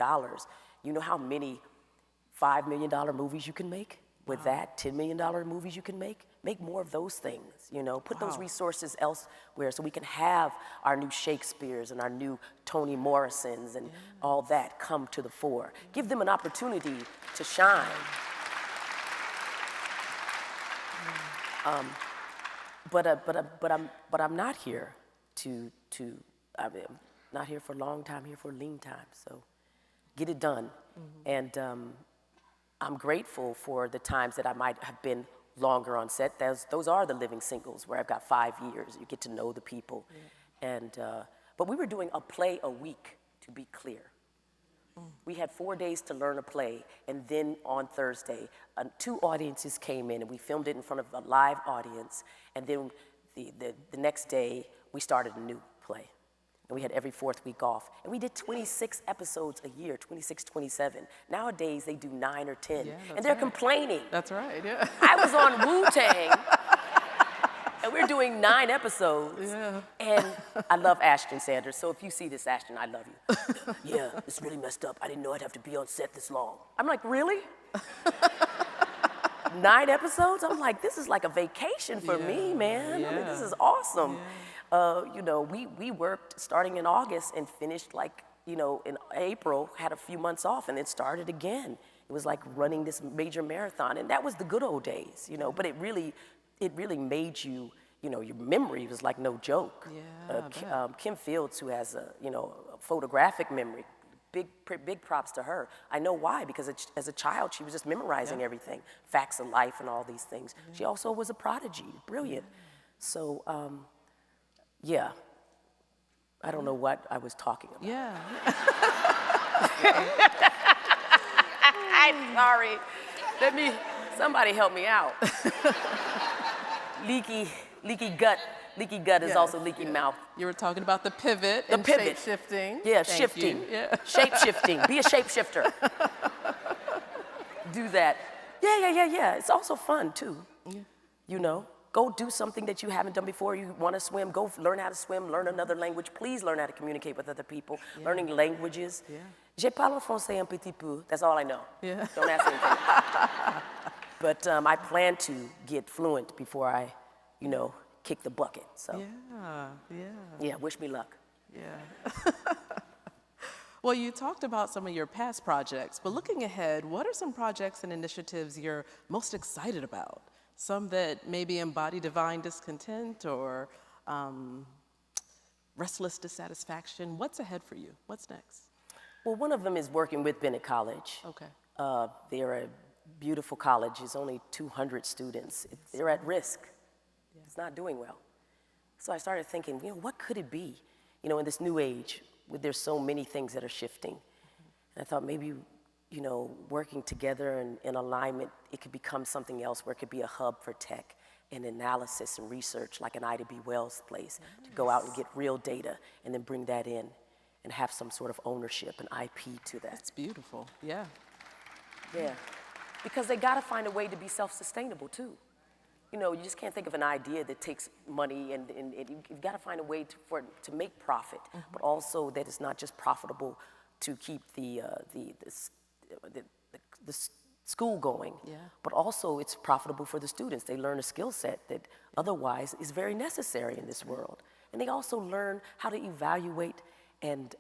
You know how many $5 million movies you can make with that? $10 million movies you can make? Make more of those things, Put those resources elsewhere so we can have our new Shakespeares and our new Toni Morrisons and all that come to the fore. Give them an opportunity to shine. But I'm not here I'm not here for a long time, here for a lean time. So get it done. And I'm grateful for the times that I might have been longer on set. Those are the living singles where I've got 5 years. You get to know the people. But we were doing a play a week, to be clear. We had 4 days to learn a play, and then on Thursday, 2 audiences came in, and we filmed it in front of a live audience, and then the next day, we started a new play. And we had every 4th week off. And we did 26 episodes a year, 26, 27. Nowadays, they do 9 or 10, and they're complaining. That's right, yeah. I was on Wu-Tang, and we're doing 9 episodes. Yeah. And I love Ashton Sanders, so if you see this, Ashton, I love you. Yeah, it's really messed up. I didn't know I'd have to be on set this long. I'm like, really? 9 episodes? I'm like, this is like a vacation for me, man. Yeah. I mean, this is awesome. Yeah. We worked starting in August and finished in April, had a few months off, and then started again. It was like running this major marathon, and that was the good old days, But it really made you, your memory was like no joke. Yeah, Kim Fields, who has a photographic memory, big props to her. I know why, because as a child, she was just memorizing everything, facts of life and all these things. Yeah. She also was a prodigy, brilliant. So, I don't know what I was talking about. Yeah. I'm sorry. Somebody help me out. Leaky gut. Leaky gut is also leaky mouth. You were talking about the pivot and pivot. shape-shifting. Yeah, Thank shifting. you. Yeah. Shape-shifting. Be a shape-shifter. Do that. Yeah. It's also fun, too. Yeah. Go do something that you haven't done before. You want to swim, go learn how to swim, learn another language. Please learn how to communicate with other people. Yeah. Learning languages. Yeah. Je parle français un petit peu. That's all I know. Yeah. Don't ask anything. But I plan to get fluent before I, kick the bucket. So. Yeah. Wish me luck. Yeah. Well, you talked about some of your past projects, but looking ahead, what are some projects and initiatives you're most excited about? Some that maybe embody divine discontent or restless dissatisfaction. What's ahead for you? What's next? Well, one of them is working with Bennett College. Okay. They're a beautiful college. There's only 200 students. They're at risk. Yeah. It's not doing well. So I started thinking, what could it be? In this new age, there's so many things that are shifting. And I thought maybe, working together and in alignment, it could become something else where it could be a hub for tech and analysis and research, like an Ida B. Wells place, to go out and get real data and then bring that in and have some sort of ownership and IP to that. That's beautiful, yeah. Yeah, because they gotta find a way to be self-sustainable too. You just can't think of an idea that takes money and you've gotta find a way to make profit, but also that it's not just profitable to keep the school going, but also it's profitable for the students. They learn a skill set that otherwise is very necessary in this world. And they also learn how to evaluate and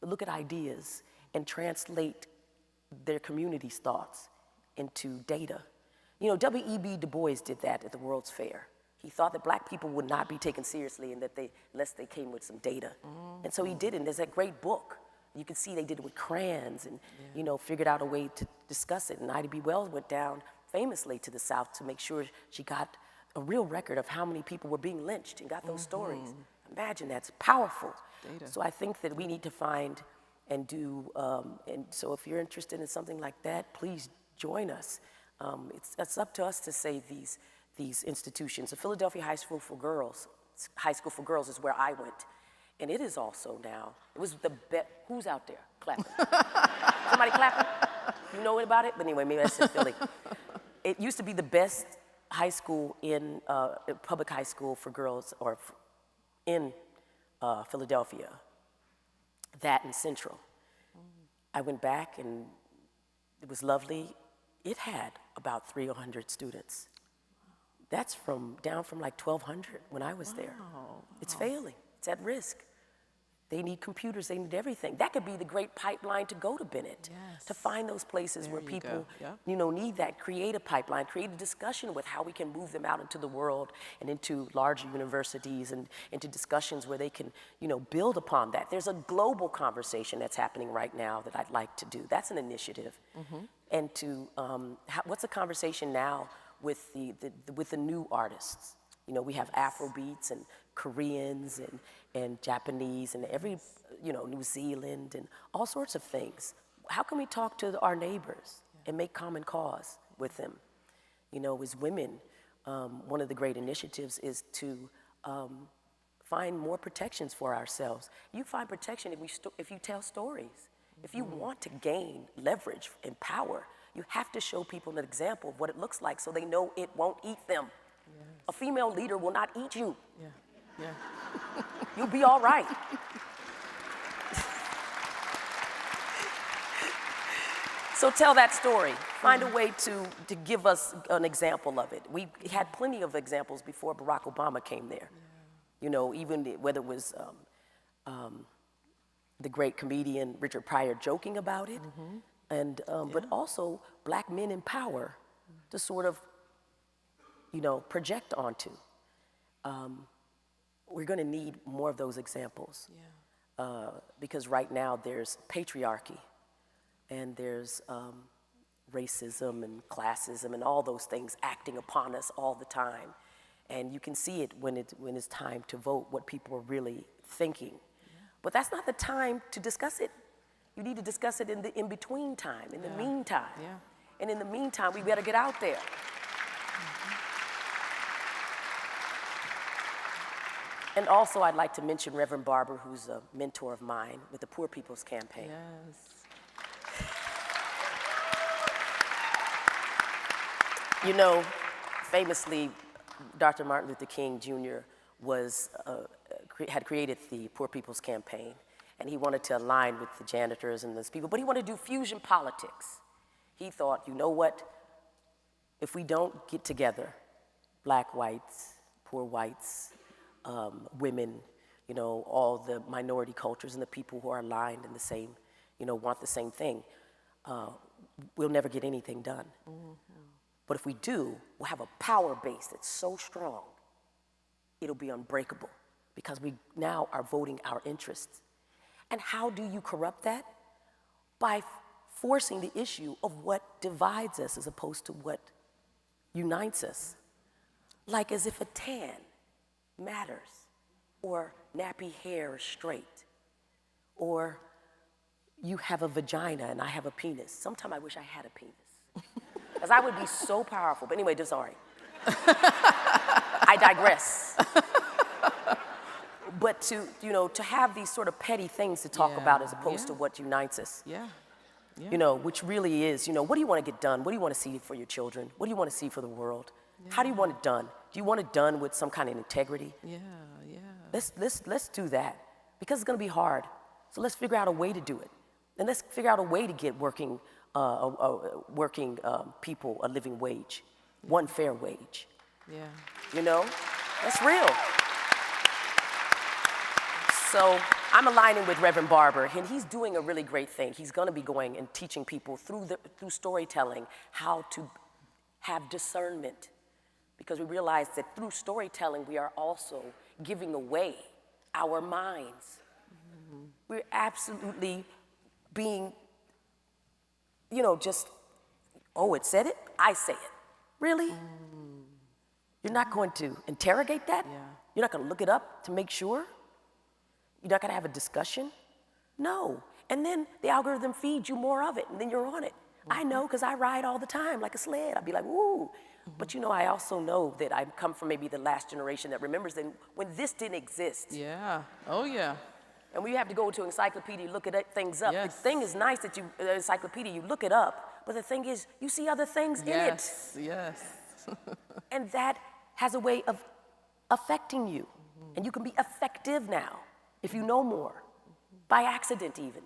look at ideas and translate their community's thoughts into data. W.E.B. Du Bois did that at the World's Fair. He thought that black people would not be taken seriously and unless they came with some data. And so he did it, and there's that great book. You can see they did it with crayons and, figured out a way to discuss it. And Ida B. Wells went down famously to the South to make sure she got a real record of how many people were being lynched and got those stories. Imagine, that's powerful. Data. So I think that we need to find and do, and so if you're interested in something like that, please join us. It's up to us to save these institutions. The Philadelphia High School for Girls is where I went. And it is also now, it was the best, who's out there clapping? Somebody clapping? You know about it? But anyway, maybe that's in Philly. It used to be the best high school public high school for girls in Philadelphia, that and Central. I went back and it was lovely. It had about 300 students. That's down from like 1,200 when I was there. It's failing, it's at risk. They need computers, they need everything. That could be the great pipeline to go to Bennett, to find those places where people need that, create a pipeline, create a discussion with how we can move them out into the world and into larger universities and into discussions where they can build upon that. There's a global conversation that's happening right now that I'd like to do. That's an initiative. And what's the conversation now with the new artists? We have Afrobeats and Koreans and Japanese and New Zealand and all sorts of things. How can we talk to our neighbors and make common cause with them? As women, one of the great initiatives is to find more protections for ourselves. You find protection if you tell stories. If you want to gain leverage and power, you have to show people an example of what it looks like so they know it won't eat them. Yes. A female leader will not eat you. You'll be all right. So tell that story. Find a way to give us an example of it. We had plenty of examples before Barack Obama came there. Even whether it was the great comedian Richard Pryor joking about it, and but also black men in power to sort of, project onto. We're going to need more of those examples because right now there's patriarchy and there's racism and classism and all those things acting upon us all the time. And you can see it when it's time to vote, what people are really thinking. But that's not the time to discuss it. You need to discuss it in the in-between time, in the meantime. And in the meantime, we better get out there. And also, I'd like to mention Reverend Barber, who's a mentor of mine with the Poor People's Campaign. Famously, Dr. Martin Luther King Jr. had created the Poor People's Campaign, and he wanted to align with the janitors and those people, but he wanted to do fusion politics. He thought, you know what? If we don't get together, black whites, poor whites, women, you know, all the minority cultures and the people who are aligned in the same, you know, want the same thing, we'll never get anything done. But if we do, we'll have a power base that's so strong, it'll be unbreakable because we now are voting our interests. And how do you corrupt that? By forcing the issue of what divides us as opposed to what unites us. Like as if a tan matters, or nappy hair is straight, or you have a vagina and I have a penis. Sometimes I wish I had a penis, because I would be so powerful. But anyway, sorry. I digress. But to, you know, to have these sort of petty things to talk about as opposed to what unites us. You know, which really is, you know, what do you want to get done? What do you want to see for your children? What do you want to see for the world? How do you want it done? Do you want it done with some kind of integrity? Let's do that, because it's going to be hard. So let's figure out a way to do it. And let's figure out a way to get working people a living wage, one fair wage. You know, that's real. So I'm aligning with Reverend Barber, and he's doing a really great thing. He's going to be going and teaching people through storytelling how to have discernment, because we realize that through storytelling we are also giving away our minds. We're absolutely being, you know, just, oh, it said it, I say it. Really? You're not going to interrogate that? You're not going to look it up to make sure? You're not going to have a discussion? No. And then the algorithm feeds you more of it, and then you're on it. I know, because I ride all the time like a sled. I'd be like, woo. But you know, I also know that I come from maybe the last generation that remembers that when this didn't exist. And we have to go to encyclopedia, look at things up. The thing is nice that encyclopedia, you look it up, but the thing is, you see other things in it. And that has a way of affecting you. And you can be effective now if you know more, by accident even.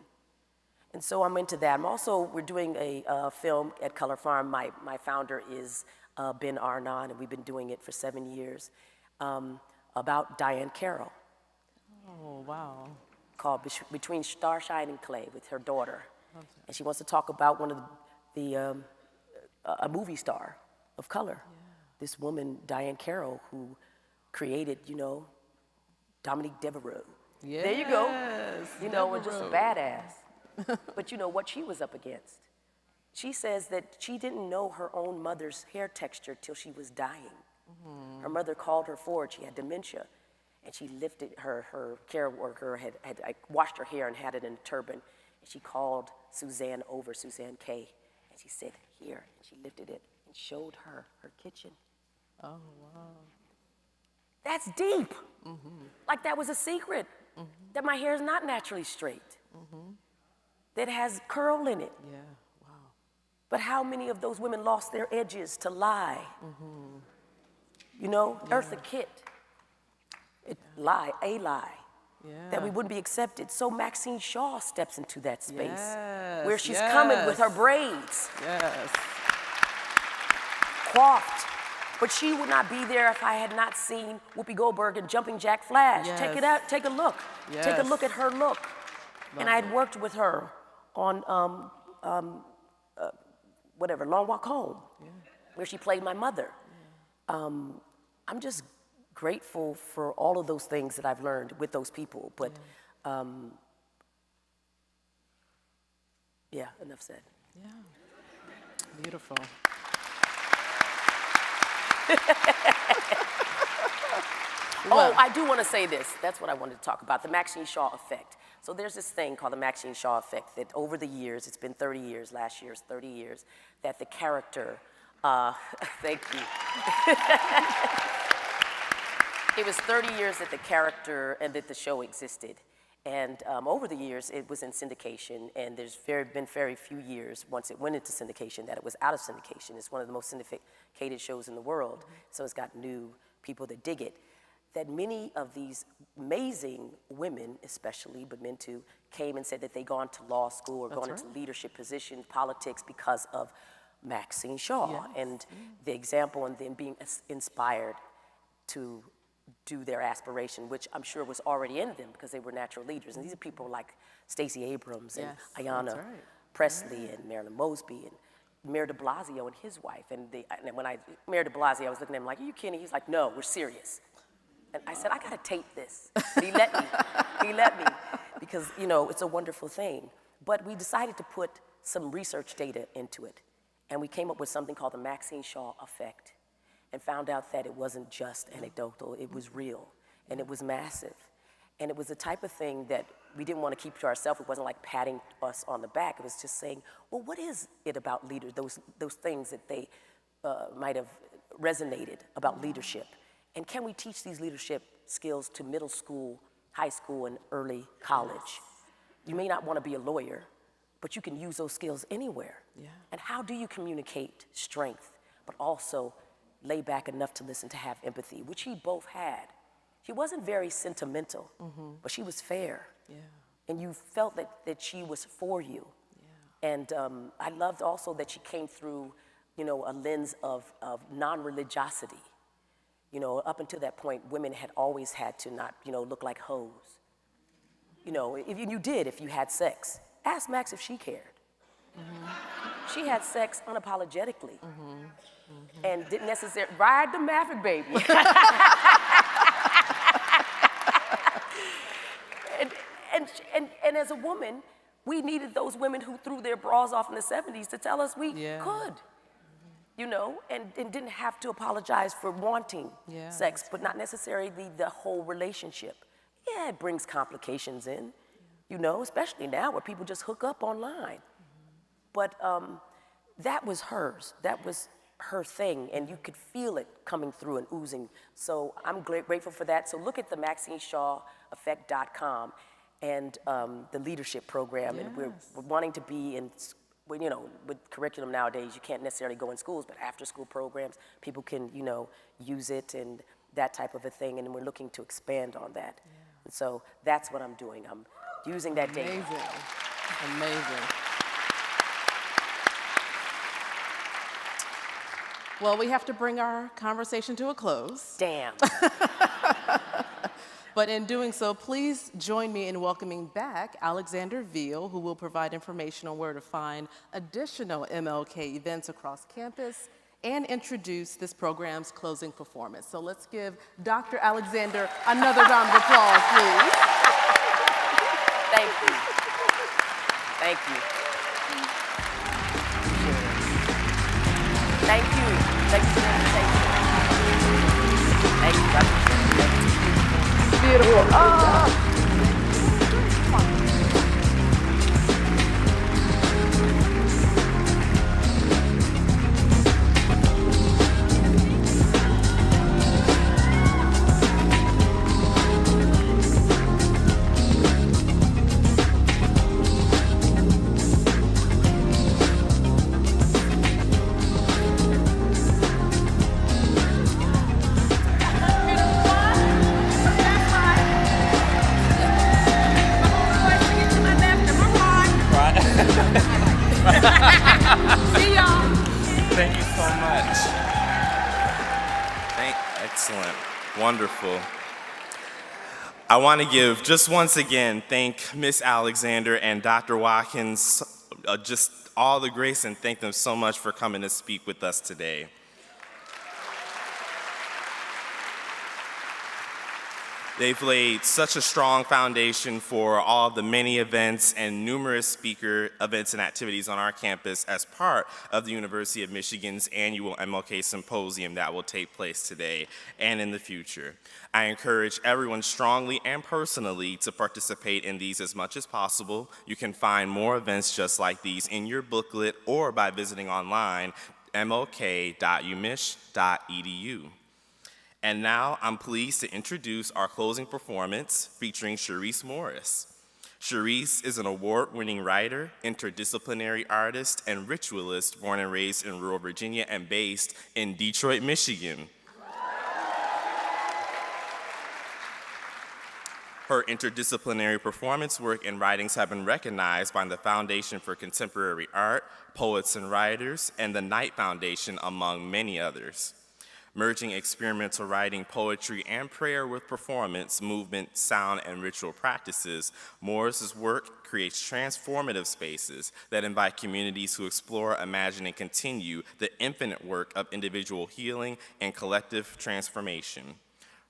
And so I'm into that. We're doing a film at Color Farm. My founder is Ben Arnon, and we've been doing it for 7 years, about Diane Carroll. Called Between Starshine and Clay, with her daughter. And she wants to talk about one of a movie star of color. This woman, Diane Carroll, who created, you know, Dominique Devereaux. There you go. You know, and just a badass. But you know what she was up against? She says that she didn't know her own mother's hair texture till she was dying. Her mother called her forward. She had dementia. And she lifted her care worker, had washed her hair and had it in a turban. And she called Suzanne over, Suzanne K. And she said, here. And she lifted it and showed her kitchen. That's deep. Like that was a secret. That my hair is not naturally straight. That has curl in it. But how many of those women lost their edges to lie? You know, Eartha Kitt. A lie, that we wouldn't be accepted. So Maxine Shaw steps into that space where she's coming with her braids. Coiffed. But she would not be there if I had not seen Whoopi Goldberg and Jumping Jack Flash. Check it out, take a look. Take a look at her look. And I had worked with her on, Long Walk Home, where she played my mother. I'm just grateful for all of those things that I've learned with those people, but enough said. Beautiful. Oh, I do want to say this. That's what I wanted to talk about, the Maxine Shaw effect. So there's this thing called the Maxine Shaw effect that over the years, it's been 30 years, last year's 30 years, that the character, thank you. It was 30 years that the character and that the show existed. And over the years, it was in syndication, and there's been very few years, once it went into syndication, that it was out of syndication. It's one of the most syndicated shows in the world, so it's got new people that dig it. That many of these amazing women, especially, but men too, came and said that they'd gone to law school or gone into leadership positions, politics, because of Maxine Shaw, and the example, and them being inspired to do their aspiration, which I'm sure was already in them because they were natural leaders. And these are people like Stacey Abrams and Ayanna Pressley and Marilyn Mosby and Mayor de Blasio and his wife. And when Mayor de Blasio, I was looking at him like, are you kidding? He's like, no, we're serious. And I said, I gotta tape this. And he let me, because it's a wonderful thing. But we decided to put some research data into it. And we came up with something called the Maxine Shaw effect, and found out that it wasn't just anecdotal, it was real, and it was massive. And it was the type of thing that we didn't want to keep to ourselves. It wasn't like patting us on the back. It was just saying, well, what is it about leaders, those things that they might have resonated about leadership? And can we teach these leadership skills to middle school, high school, and early college? You may not want to be a lawyer, but you can use those skills anywhere. And how do you communicate strength, but also lay back enough to listen, to have empathy, which he both had. She wasn't very sentimental, but she was fair. And you felt that she was for you. And I loved also that she came through, a lens of non-religiosity. Up until that point, women had always had to not, look like hoes. If you had sex. Ask Max if she cared. She had sex unapologetically. And didn't necessarily ride the Maverick, baby. and as a woman, we needed those women who threw their bras off in the 70s to tell us we could, and didn't have to apologize for wanting sex, but not necessarily the whole relationship. Yeah, it brings complications in, especially now where people just hook up online. But that was hers. That was her thing, and you could feel it coming through and oozing. So I'm grateful for that. So look at the MaxineShawEffect.com and the leadership program. And we're wanting to be in, with curriculum nowadays, you can't necessarily go in schools, but after school programs, people can, use it and that type of a thing. And we're looking to expand on that. And so that's what I'm doing. I'm using that data. Amazing. Well, we have to bring our conversation to a close. Damn. But in doing so, please join me in welcoming back Alexander Veal, who will provide information on where to find additional MLK events across campus and introduce this program's closing performance. So let's give Dr. Alexander another round of applause, please. Thank you. Thank you. Thank you. Thank you for the invitation. Thank you. Beautiful. See y'all. Thank you so much. Excellent. Wonderful. I want to just once again, thank Miss Alexander and Dr. Watkins, just all the grace, and thank them so much for coming to speak with us today. They've laid such a strong foundation for all the many events and numerous speaker events and activities on our campus as part of the University of Michigan's annual MLK Symposium that will take place today and in the future. I encourage everyone strongly and personally to participate in these as much as possible. You can find more events just like these in your booklet or by visiting online mlk.umich.edu. And now I'm pleased to introduce our closing performance featuring Cherise Morris. Cherise is an award-winning writer, interdisciplinary artist, and ritualist born and raised in rural Virginia and based in Detroit, Michigan. Her interdisciplinary performance work and writings have been recognized by the Foundation for Contemporary Art, Poets and Writers, and the Knight Foundation, among many others. Merging experimental writing, poetry, and prayer with performance, movement, sound, and ritual practices, Morris's work creates transformative spaces that invite communities to explore, imagine, and continue the infinite work of individual healing and collective transformation.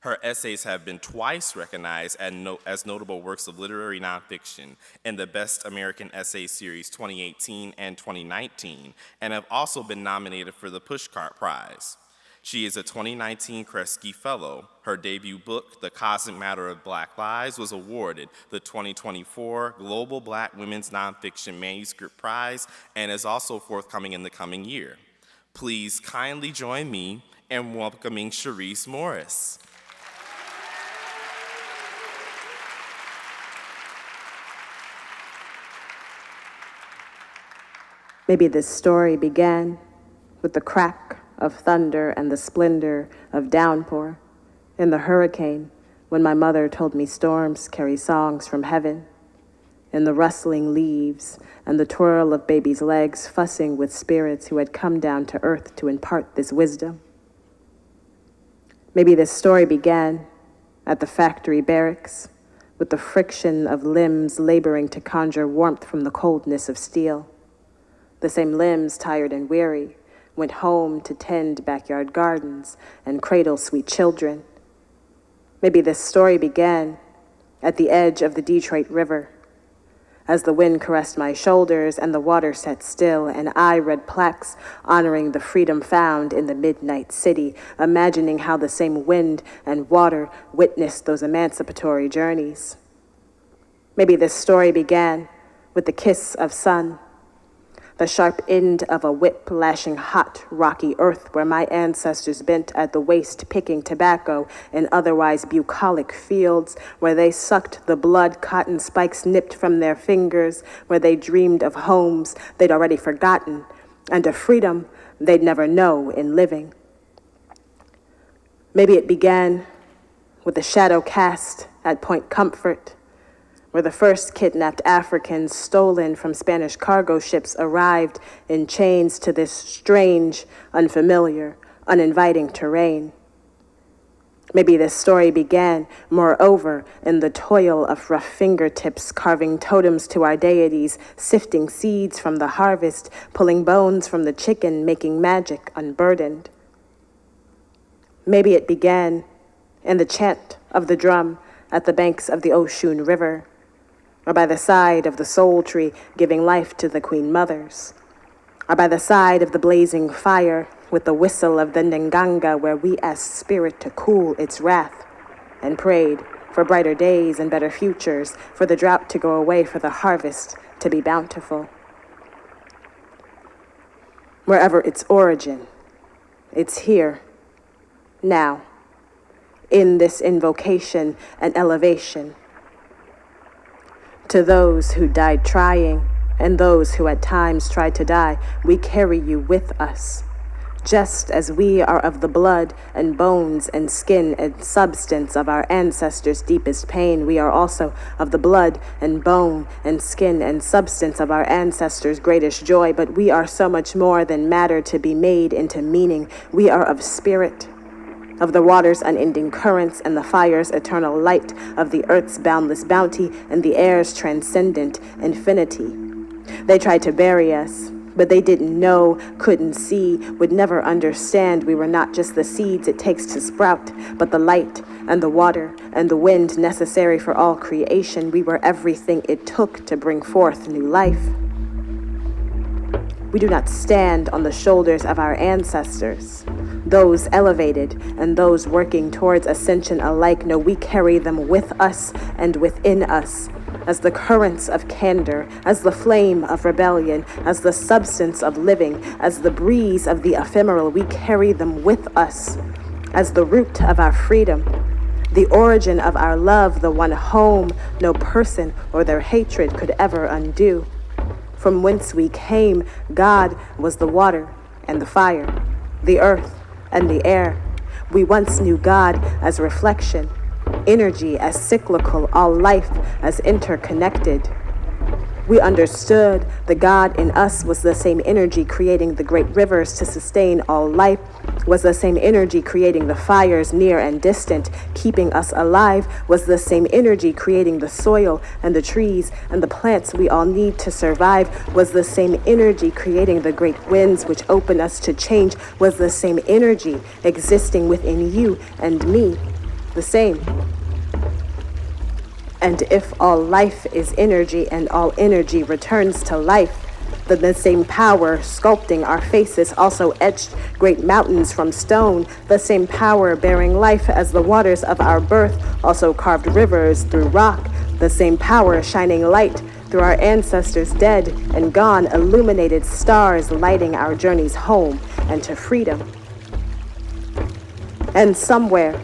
Her essays have been twice recognized as notable works of literary nonfiction in the Best American Essay Series 2018 and 2019, and have also been nominated for the Pushcart Prize. She is a 2019 Kresge Fellow. Her debut book, The Cosmic Matter of Black Lives, was awarded the 2024 Global Black Women's Nonfiction Manuscript Prize and is also forthcoming in the coming year. Please kindly join me in welcoming Sharice Morris. Maybe this story began with the crack of thunder and the splendor of downpour in the hurricane when my mother told me storms carry songs from heaven, in the rustling leaves and the twirl of baby's legs fussing with spirits who had come down to earth to impart this wisdom. Maybe this story began at the factory barracks with the friction of limbs laboring to conjure warmth from the coldness of steel. The same limbs, tired and weary, went home to tend backyard gardens and cradle sweet children. Maybe this story began at the edge of the Detroit River, as the wind caressed my shoulders and the water sat still, and I read plaques honoring the freedom found in the midnight city, imagining how the same wind and water witnessed those emancipatory journeys. Maybe this story began with the kiss of sun, the sharp end of a whip lashing hot, rocky earth where my ancestors bent at the waist picking tobacco in otherwise bucolic fields, where they sucked the blood cotton spikes nipped from their fingers, where they dreamed of homes they'd already forgotten and a freedom they'd never know in living. Maybe it began with the shadow cast at Point Comfort, where the first kidnapped Africans stolen from Spanish cargo ships arrived in chains to this strange, unfamiliar, uninviting terrain. Maybe this story began, moreover, in the toil of rough fingertips, carving totems to our deities, sifting seeds from the harvest, pulling bones from the chicken, making magic unburdened. Maybe it began in the chant of the drum at the banks of the Oshun River, or by the side of the soul tree giving life to the queen mothers, or by the side of the blazing fire with the whistle of the Nganga, where we asked spirit to cool its wrath and prayed for brighter days and better futures, for the drought to go away, for the harvest to be bountiful. Wherever its origin, it's here, now, in this invocation and elevation. To those who died trying, and those who at times tried to die, we carry you with us. Just as we are of the blood and bones and skin and substance of our ancestors' deepest pain, we are also of the blood and bone and skin and substance of our ancestors' greatest joy. But we are so much more than matter to be made into meaning. We are of spirit, of the water's unending currents and the fire's eternal light, of the earth's boundless bounty and the air's transcendent infinity. They tried to bury us, but they didn't know, couldn't see, would never understand we were not just the seeds it takes to sprout, but the light and the water and the wind necessary for all creation. We were everything it took to bring forth new life. We do not stand on the shoulders of our ancestors, those elevated and those working towards ascension alike. No, we carry them with us and within us, as the currents of candor, as the flame of rebellion, as the substance of living, as the breeze of the ephemeral. We carry them with us as the root of our freedom, the origin of our love, the one home no person or their hatred could ever undo. From whence we came, God was the water and the fire, the earth and the air. We once knew God as reflection, energy as cyclical, all life as interconnected. We understood the God in us was the same energy creating the great rivers to sustain all life, was the same energy creating the fires near and distant, keeping us alive, was the same energy creating the soil and the trees and the plants we all need to survive, was the same energy creating the great winds which open us to change, was the same energy existing within you and me, the same. And if all life is energy and all energy returns to life, then the same power sculpting our faces also etched great mountains from stone, the same power bearing life as the waters of our birth also carved rivers through rock, the same power shining light through our ancestors dead and gone, illuminated stars lighting our journeys home and to freedom. And somewhere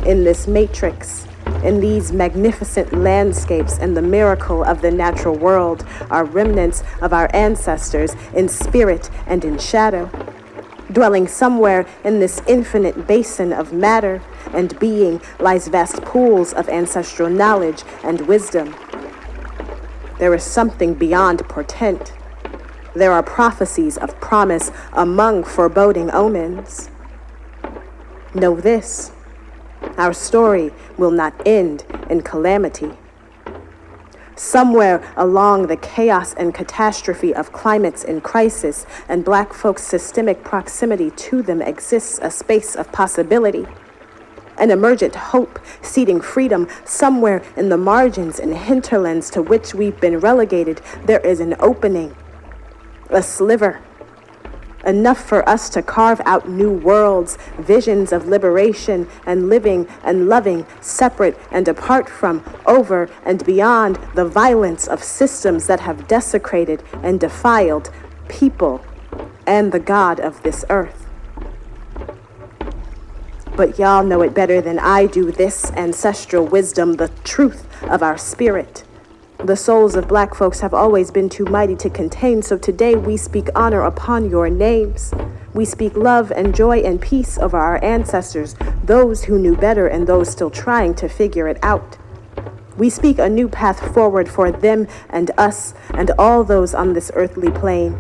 in this matrix, in these magnificent landscapes and the miracle of the natural world, are remnants of our ancestors in spirit and in shadow. Dwelling somewhere in this infinite basin of matter and being lies vast pools of ancestral knowledge and wisdom. There is something beyond portent. There are prophecies of promise among foreboding omens. Know this. Our story will not end in calamity. Somewhere along the chaos and catastrophe of climates in crisis and Black folks' systemic proximity to them exists a space of possibility. An emergent hope seeding freedom somewhere in the margins and hinterlands to which we've been relegated. There is an opening, a sliver. Enough for us to carve out new worlds, visions of liberation and living and loving, separate and apart from, over and beyond the violence of systems that have desecrated and defiled people and the God of this earth. But y'all know it better than I do, this ancestral wisdom, the truth of our spirit. The souls of Black folks have always been too mighty to contain, so today we speak honor upon your names. We speak love and joy and peace over our ancestors, those who knew better and those still trying to figure it out. We speak a new path forward for them and us and all those on this earthly plane.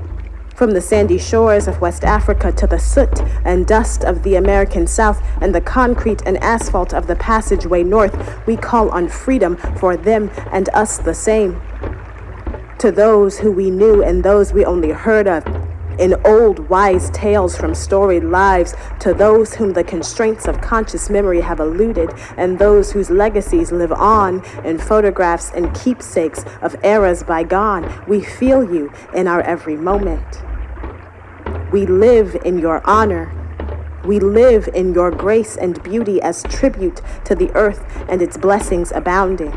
From the sandy shores of West Africa to the soot and dust of the American South and the concrete and asphalt of the passageway north, we call on freedom for them and us the same. To those who we knew and those we only heard of, in old wise tales from storied lives, to those whom the constraints of conscious memory have eluded, and those whose legacies live on in photographs and keepsakes of eras bygone, we feel you in our every moment. We live in your honor. We live in your grace and beauty as tribute to the earth and its blessings abounding.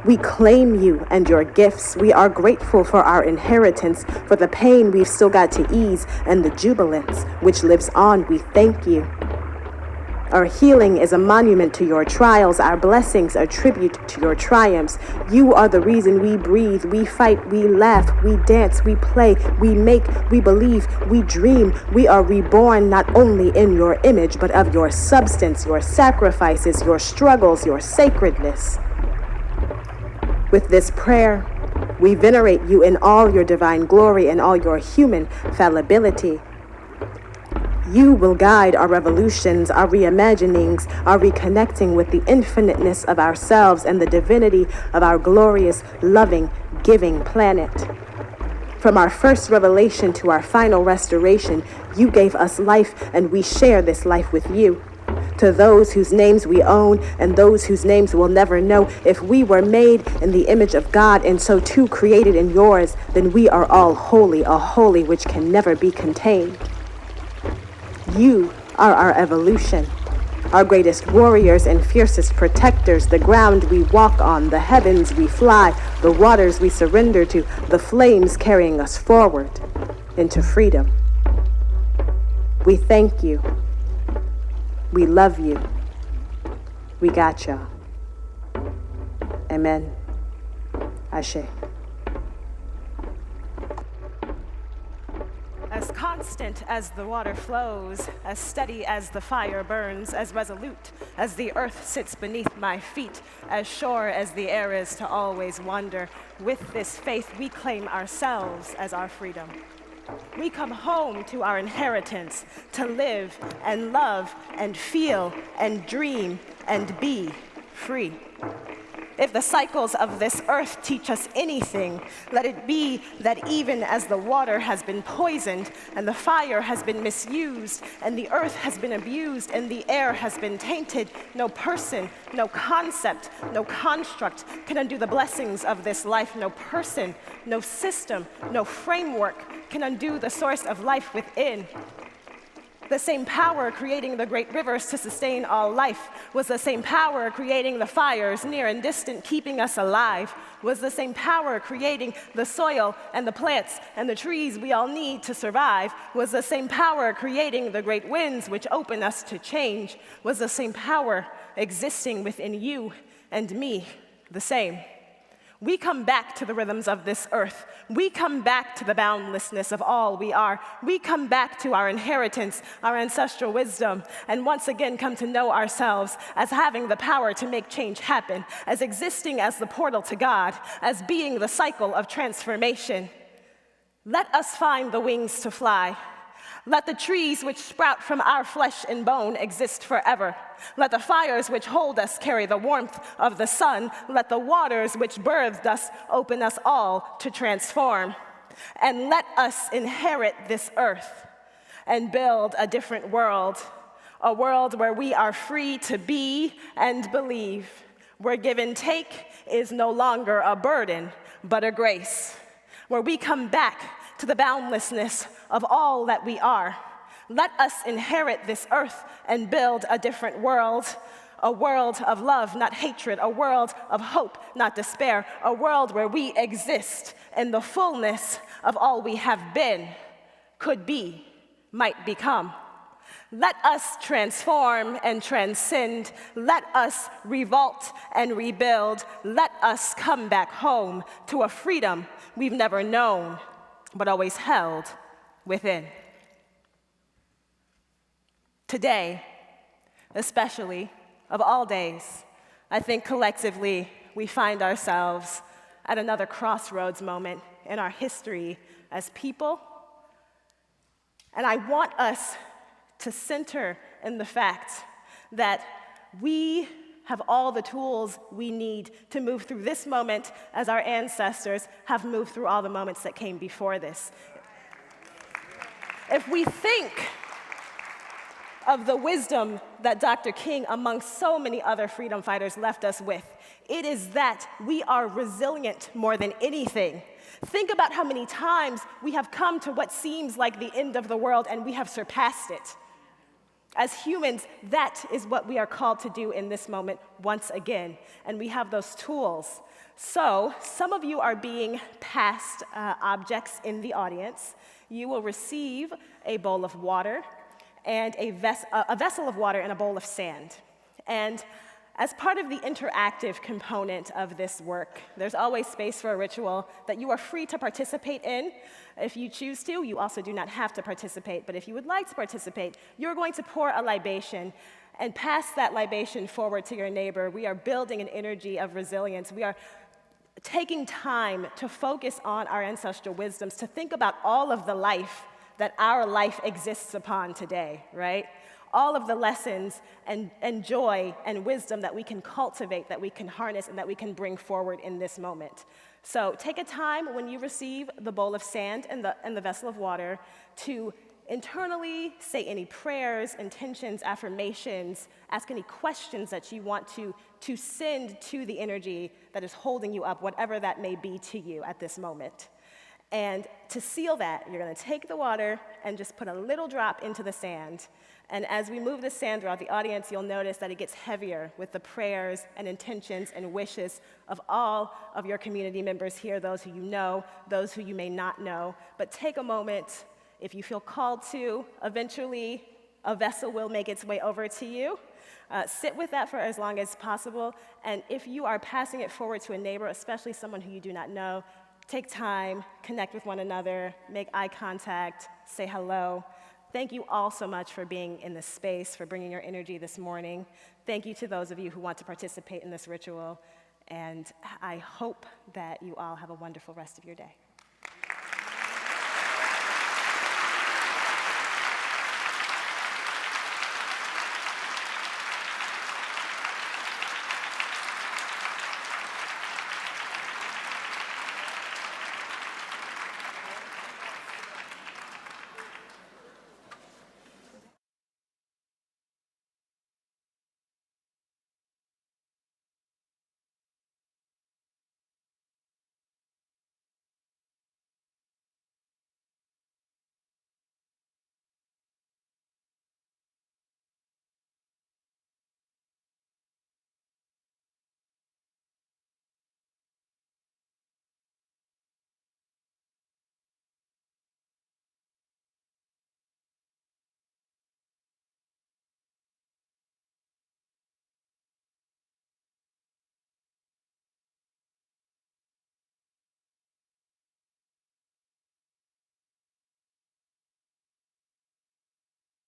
We claim you and your gifts. We are grateful for our inheritance, for the pain we've still got to ease, and the jubilance which lives on. We thank you. Our healing is a monument to your trials. Our blessings are tribute to your triumphs. You are the reason we breathe, we fight, we laugh, we dance, we play, we make, we believe, we dream. We are reborn not only in your image, but of your substance, your sacrifices, your struggles, your sacredness. With this prayer, we venerate you in all your divine glory and all your human fallibility. You will guide our revolutions, our reimaginings, our reconnecting with the infiniteness of ourselves and the divinity of our glorious, loving, giving planet. From our first revelation to our final restoration, you gave us life, and we share this life with you. To those whose names we own and those whose names we'll never know, if we were made in the image of God and so too created in yours, then we are all holy, a holy which can never be contained. You are our evolution, our greatest warriors and fiercest protectors, the ground we walk on, the heavens we fly, the waters we surrender to, the flames carrying us forward into freedom. We thank you. We love you. We got y'all. Amen. Ashe. as constant as the water flows, as steady as the fire burns, as resolute as the earth sits beneath my feet, as sure as the air is to always wander. With this faith, we claim ourselves as our freedom. We come home to our inheritance to live and love and feel and dream and be free. If the cycles of this earth teach us anything, let it be that even as the water has been poisoned and the fire has been misused and the earth has been abused and the air has been tainted, no person, no concept, no construct can undo the blessings of this life. No person, no system, no framework can undo the source of life within. The same power creating the great rivers to sustain all life was the same power creating the fires near and distant, keeping us alive, was the same power creating the soil and the plants and the trees we all need to survive, was the same power creating the great winds which open us to change, was the same power existing within you and me, the same. We come back to the rhythms of this earth. We come back to the boundlessness of all we are. We come back to our inheritance, our ancestral wisdom, and once again come to know ourselves as having the power to make change happen, as existing as the portal to God, as being the cycle of transformation. Let us find the wings to fly. Let the trees which sprout from our flesh and bone exist forever. Let the fires which hold us carry the warmth of the sun. Let the waters which birthed us open us all to transform. And let us inherit this earth and build a different world, a world where we are free to be and believe, where give and take is no longer a burden, but a grace, where we come back to the boundlessness of all that we are. Let us inherit this earth and build a different world, a world of love, not hatred, a world of hope, not despair, a world where we exist in the fullness of all we have been, could be, might become. Let us transform and transcend. Let us revolt and rebuild. Let us come back home to a freedom we've never known, but always held within. Today, especially, of all days, I think collectively we find ourselves at another crossroads moment in our history as people. And I want us to center in the fact that we have all the tools we need to move through this moment as our ancestors have moved through all the moments that came before this. If we think of the wisdom that Dr. King, among so many other freedom fighters, left us with, it is that we are resilient more than anything. Think about how many times we have come to what seems like the end of the world and we have surpassed it. As humans, that is what we are called to do in this moment once again, and we have those tools. So, some of you are being passed objects in the audience. You will receive a bowl of water and a vessel of water and a bowl of sand. And as part of the interactive component of this work, there's always space for a ritual that you are free to participate in. If you choose to, you also do not have to participate, but if you would like to participate, you're going to pour a libation and pass that libation forward to your neighbor. We are building an energy of resilience. We are taking time to focus on our ancestral wisdoms, to think about all of the life that our life exists upon today, right? All of the lessons and joy and wisdom that we can cultivate, that we can harness, and that we can bring forward in this moment. So take a time when you receive the bowl of sand and the vessel of water to internally say any prayers, intentions, affirmations, ask any questions that you want to send to the energy that is holding you up, whatever that may be to you at this moment. And to seal that, you're going to take the water and just put a little drop into the sand. And as we move the sand throughout the audience, you'll notice that it gets heavier with the prayers and intentions and wishes of all of your community members here, those who you know, those who you may not know. But take a moment, if you feel called to, eventually a vessel will make its way over to you. Sit with that for as long as possible. And if you are passing it forward to a neighbor, especially someone who you do not know, take time, connect with one another, make eye contact, say hello. Thank you all so much for being in this space, for bringing your energy this morning. Thank you to those of you who want to participate in this ritual, and I hope that you all have a wonderful rest of your day.